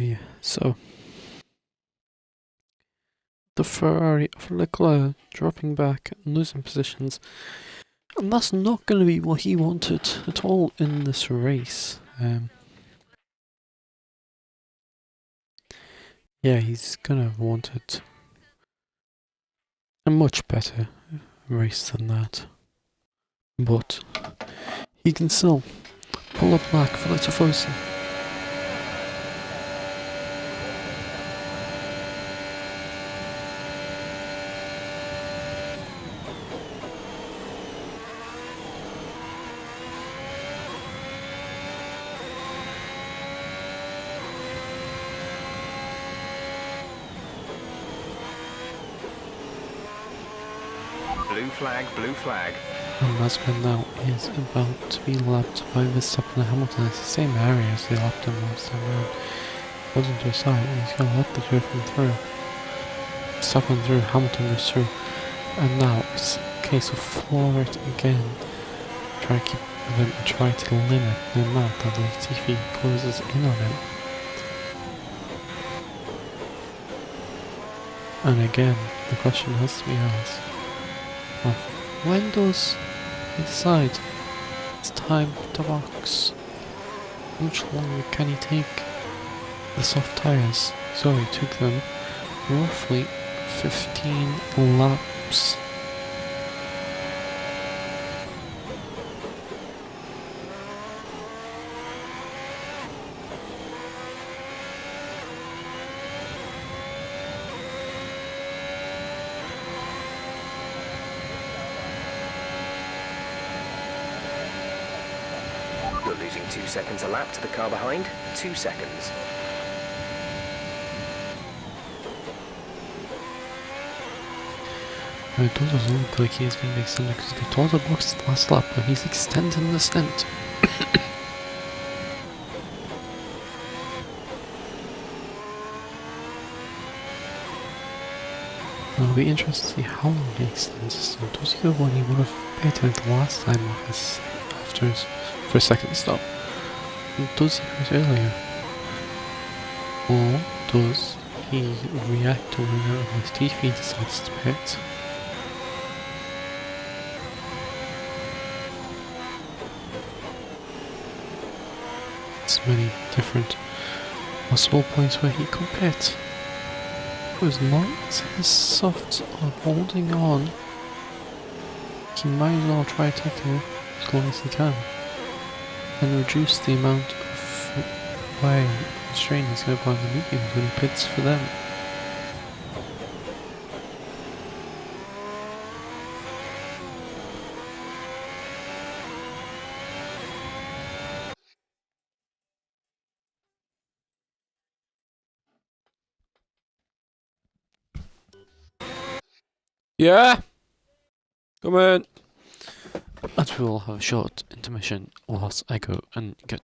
Yeah, so the Ferrari of Leclerc dropping back and losing positions, and that's not going to be what he wanted at all in this race. Yeah, he's gonna have wanted a much better race than that, but he can still pull up black for the Tifosi. Blue flag, blue flag. And Mazepin now is about to be lapped by Verstappen and Hamilton. It's the same area as they lapped him last time around. Goes into a side and he's going to let the two of them through. Verstappen through, Hamilton goes through. And now it's a case of floor it again. Try to keep them and try to limit the amount that Latifi closes in on him. And again, the question has to be asked. When does he decide it's time to box? How much longer can he take the soft tyres? So he took them roughly 15 laps. You're losing 2 seconds a lap to the car behind. 2 seconds. It doesn't look like he is being extended because he got towards the box last lap, but he's extending the stint. It'll be interesting to see how long he extends the stint. Does he go when he would have pitted the last time after his first second stop? Does he pit earlier? Or does he react to when his TV decides to pit? There's many different possible points where he could pit. As long as his softs are holding on, he might as well try to take it as long as he can and reduce the amount of wear and strain he's going to put on the mediums when he pits for them. Yeah! Come on! And we will have a short intermission whilst I go and get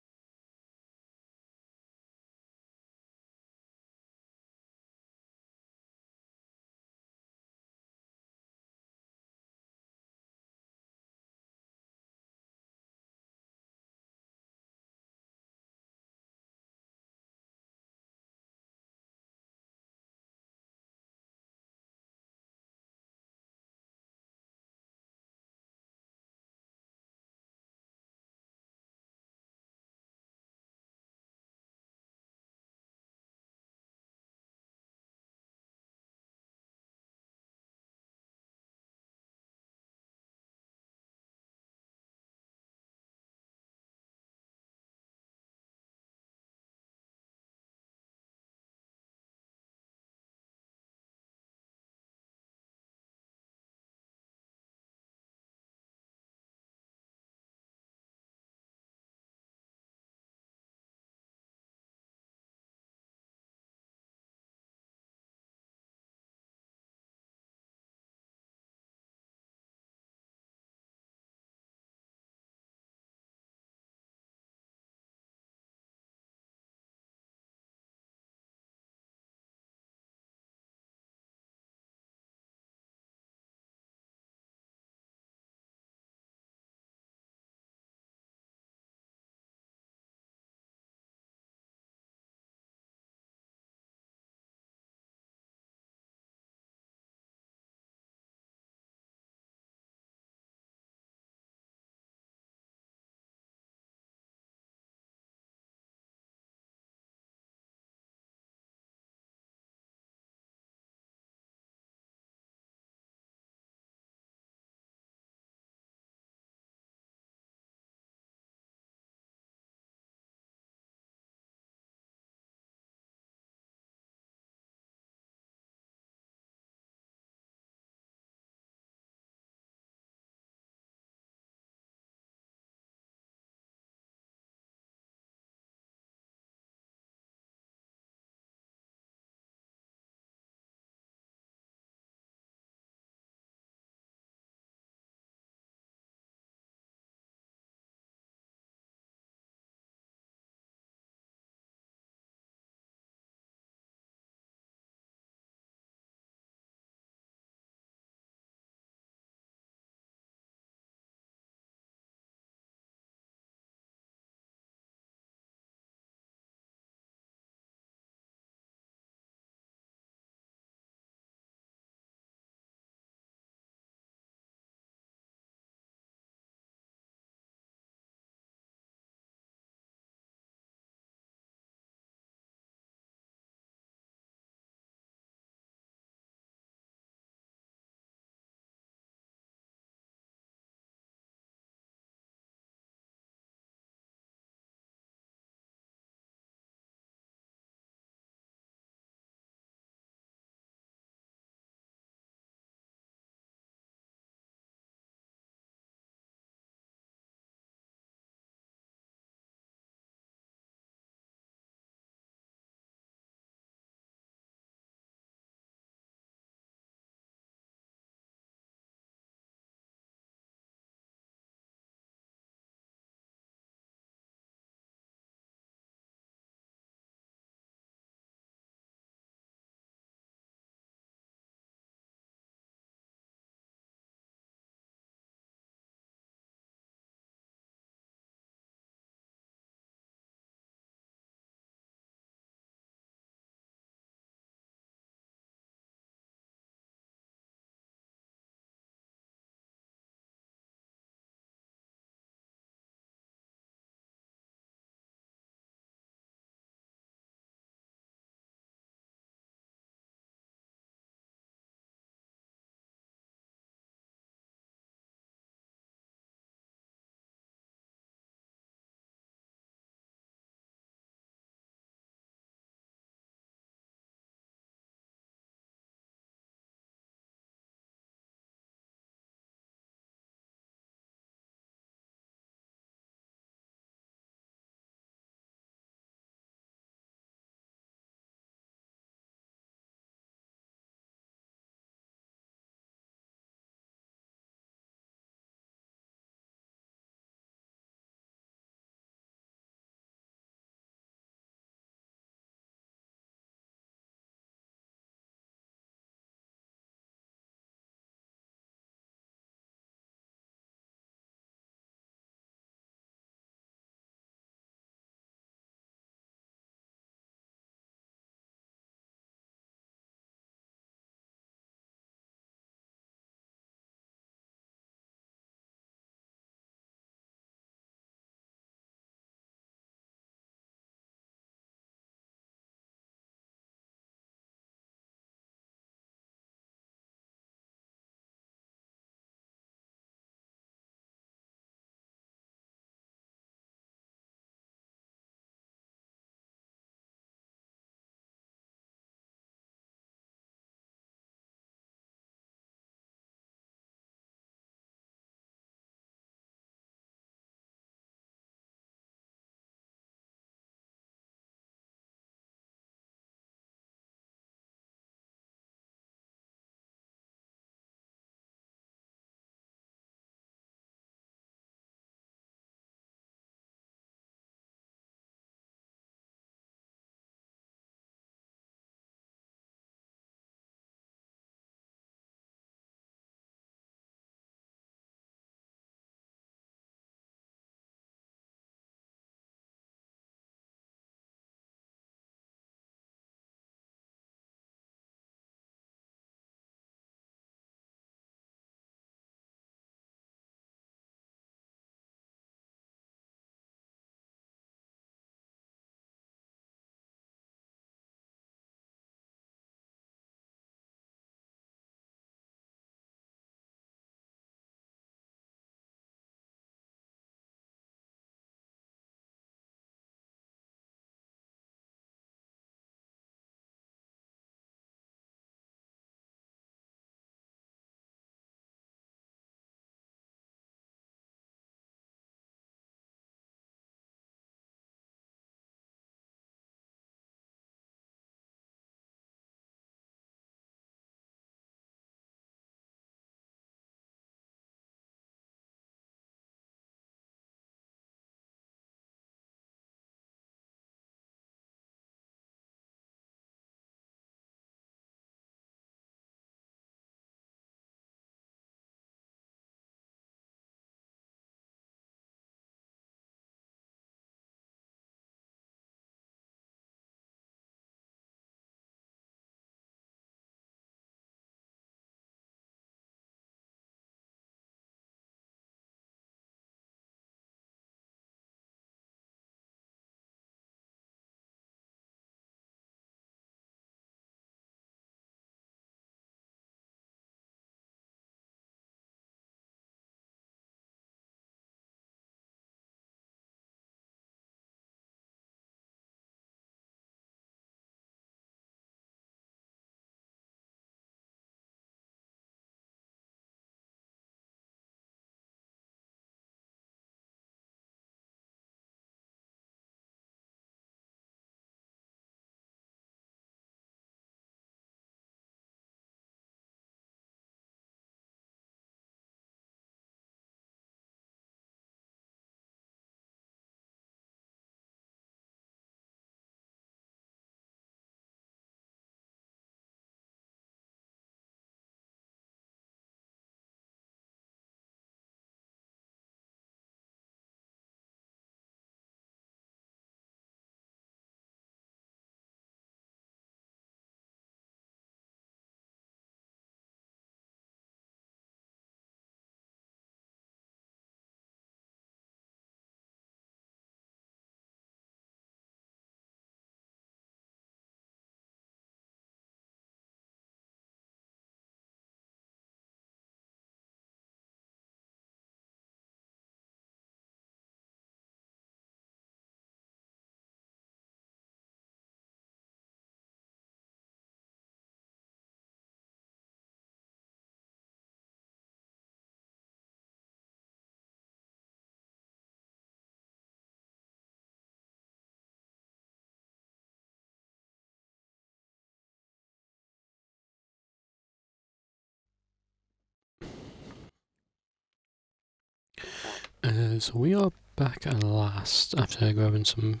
So we are back at last after grabbing some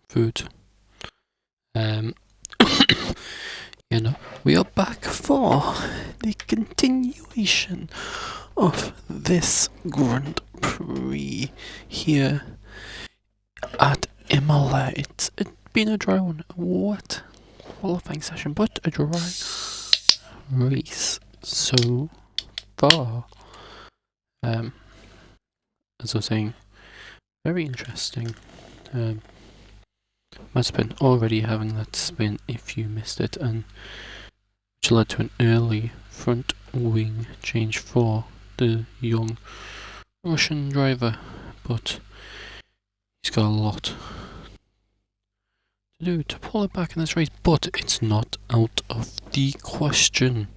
food. You know, we are back for the continuation of this Grand Prix here at Imola. It's been a dry one, a wet qualifying session, but a dry race so far. As I was saying, very interesting. Mazepin already having that spin if you missed it, and which led to an early front wing change for the young Russian driver, but he's got a lot to do to pull it back in this race, but it's not out of the question.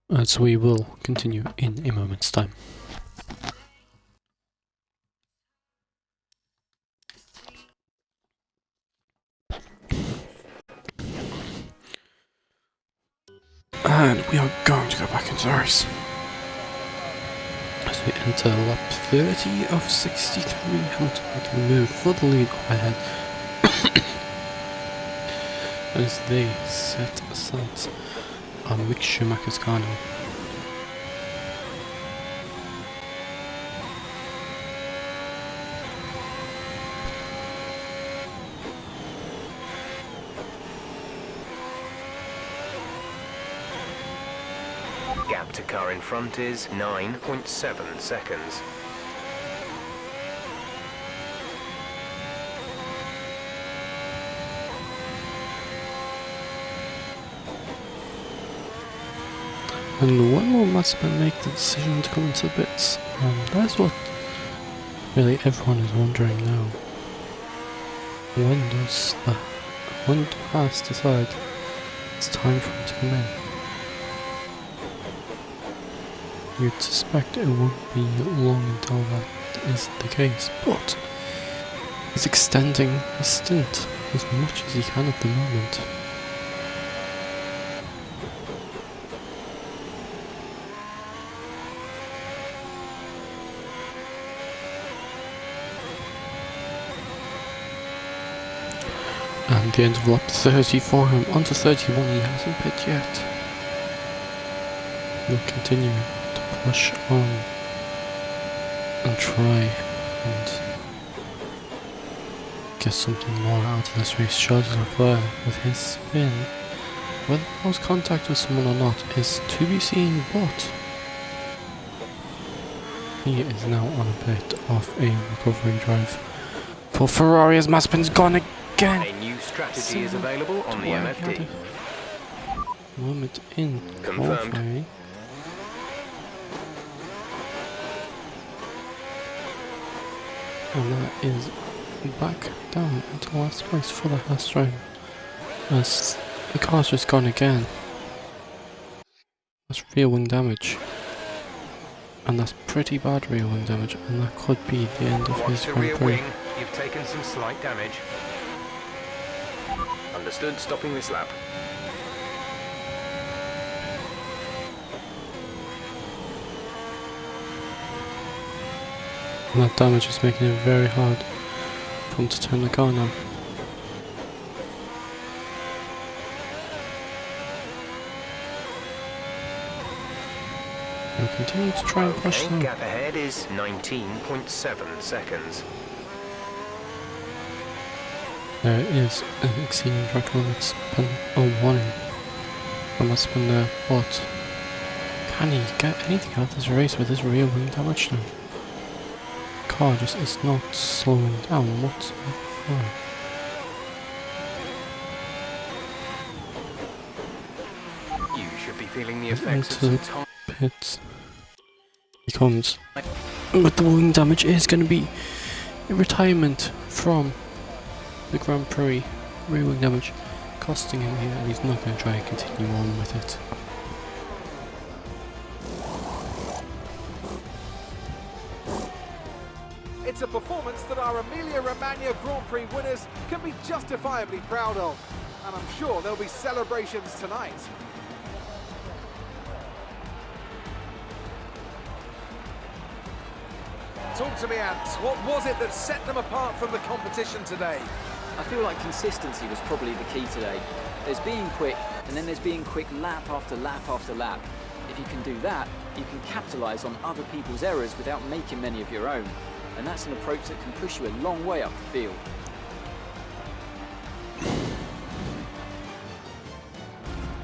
As we will continue in a moment's time. And we are going to go back into the race. As we enter lap 30 of 63, Hamilton making a move for the lead up ahead. As they set sights on Mick Schumacher's corner. Gap to car in front is 9.7 seconds. And when will Mazepin make the decision to come into the pits? That's what really everyone is wondering now. When does Haas decide it's time for him to come in? You'd suspect it won't be long until that is the case, but he's extending his stint as much as he can at the moment. And the end of lap 30 for him, onto 31, he hasn't pit yet. He'll continue to push on and try and get something more out of this race. Charles Leclerc with his spin, whether there was contact with someone or not is to be seen, but he is now on a bit of a recovery drive for Ferrari as Mazepin's gone again. A new strategy is available on the MFD. Moment in Confirmed. qualifying. And that is back down into last place for the Haas driver. As the car's just gone again. That's rear wing damage. And that's pretty bad rear wing damage, and that could be the end of his Watch the Grand rear Prix. wing. You've taken some slight damage. Understood, stopping this lap. And that damage is making it very hard for him to turn the car now. He'll continue to try and push Okay, them. gap ahead is 19.7 seconds. There is an exceeding track limits pen a warning from Mazepin there, but can he get anything out of this race with his rear wing damage now? Car just is not slowing down whatsoever. You should be feeling the effects of Into some time. the pits he comes. But the wing damage is going to be a retirement from the Grand Prix. Rear wing damage costing him here, and he's not going to try and continue on with it. It's a performance that our Emilia-Romagna Grand Prix winners can be justifiably proud of, and I'm sure there'll be celebrations tonight. Talk to me, Ant. What was it that set them apart from the competition today? I feel like consistency was probably the key today. There's being quick, and then there's being quick lap after lap after lap. If you can do that, you can capitalise on other people's errors without making many of your own. And that's an approach that can push you a long way up the field.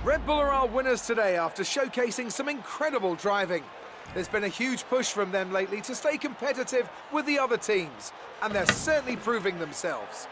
Red Bull are our winners today after showcasing some incredible driving. There's been a huge push from them lately to stay competitive with the other teams, and they're certainly proving themselves.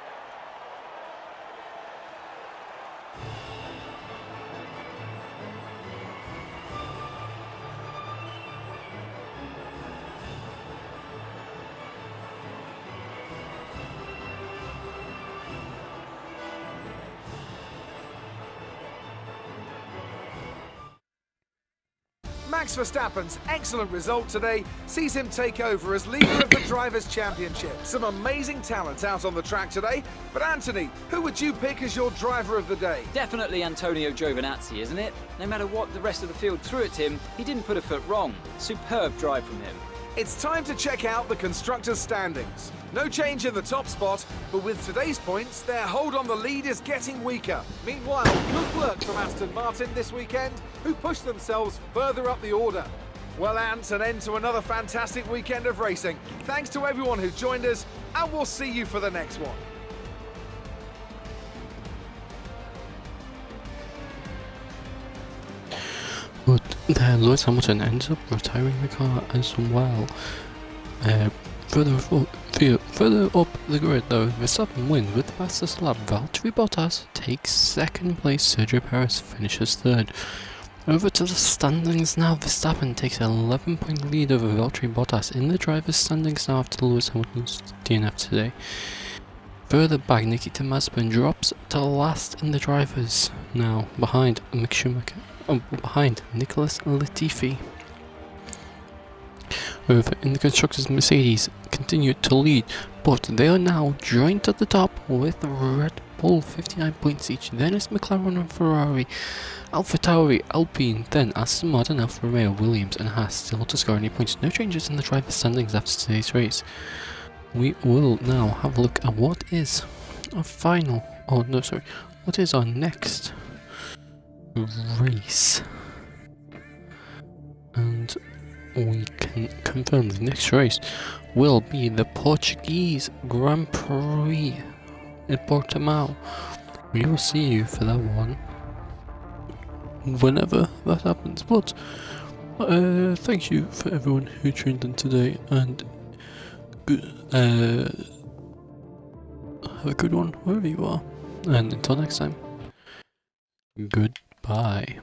Max Verstappen's excellent result today sees him take over as leader of the Drivers' Championship. Some amazing talent out on the track today, but Anthony, who would you pick as your driver of the day? Definitely Antonio Giovinazzi, isn't it? No matter what the rest of the field threw at him, he didn't put a foot wrong. Superb drive from him. It's time to check out the constructors' standings. No change in the top spot, but with today's points, their hold on the lead is getting weaker. Meanwhile, good work from Aston Martin this weekend, who pushed themselves further up the order. Well, Ant, an end to another fantastic weekend of racing. Thanks to everyone who joined us, and we'll see you for the next one. But Lewis Hamilton ends up retiring the car as well. Further up the grid though, Verstappen wins with the fastest lap. Valtteri Bottas takes second place, Sergio Perez finishes third. Over to the standings now, Verstappen takes an 11-point lead over Valtteri Bottas in the drivers' standings now after Lewis Hamilton's DNF today. Further back, Nikita Mazepin drops to last in the drivers now, behind Mick Schumacher. Behind Nicholas Latifi. Over in the constructors, Mercedes continue to lead, but they are now joined at the top with Red Bull, 59 points each. Then it's McLaren and Ferrari, AlphaTauri, Alpine, then Aston Martin, Alfa Romeo, Williams, and Haas still to score any points. No changes in the driver's standings after today's race. We will now have a look at what is our final. Oh no, sorry. What is our next race? And we can confirm the next race will be the Portuguese Grand Prix in Portimao. We will see you for that one whenever that happens. But thank you for everyone who tuned in today, and have a good one wherever you are. And until next time, goodbye.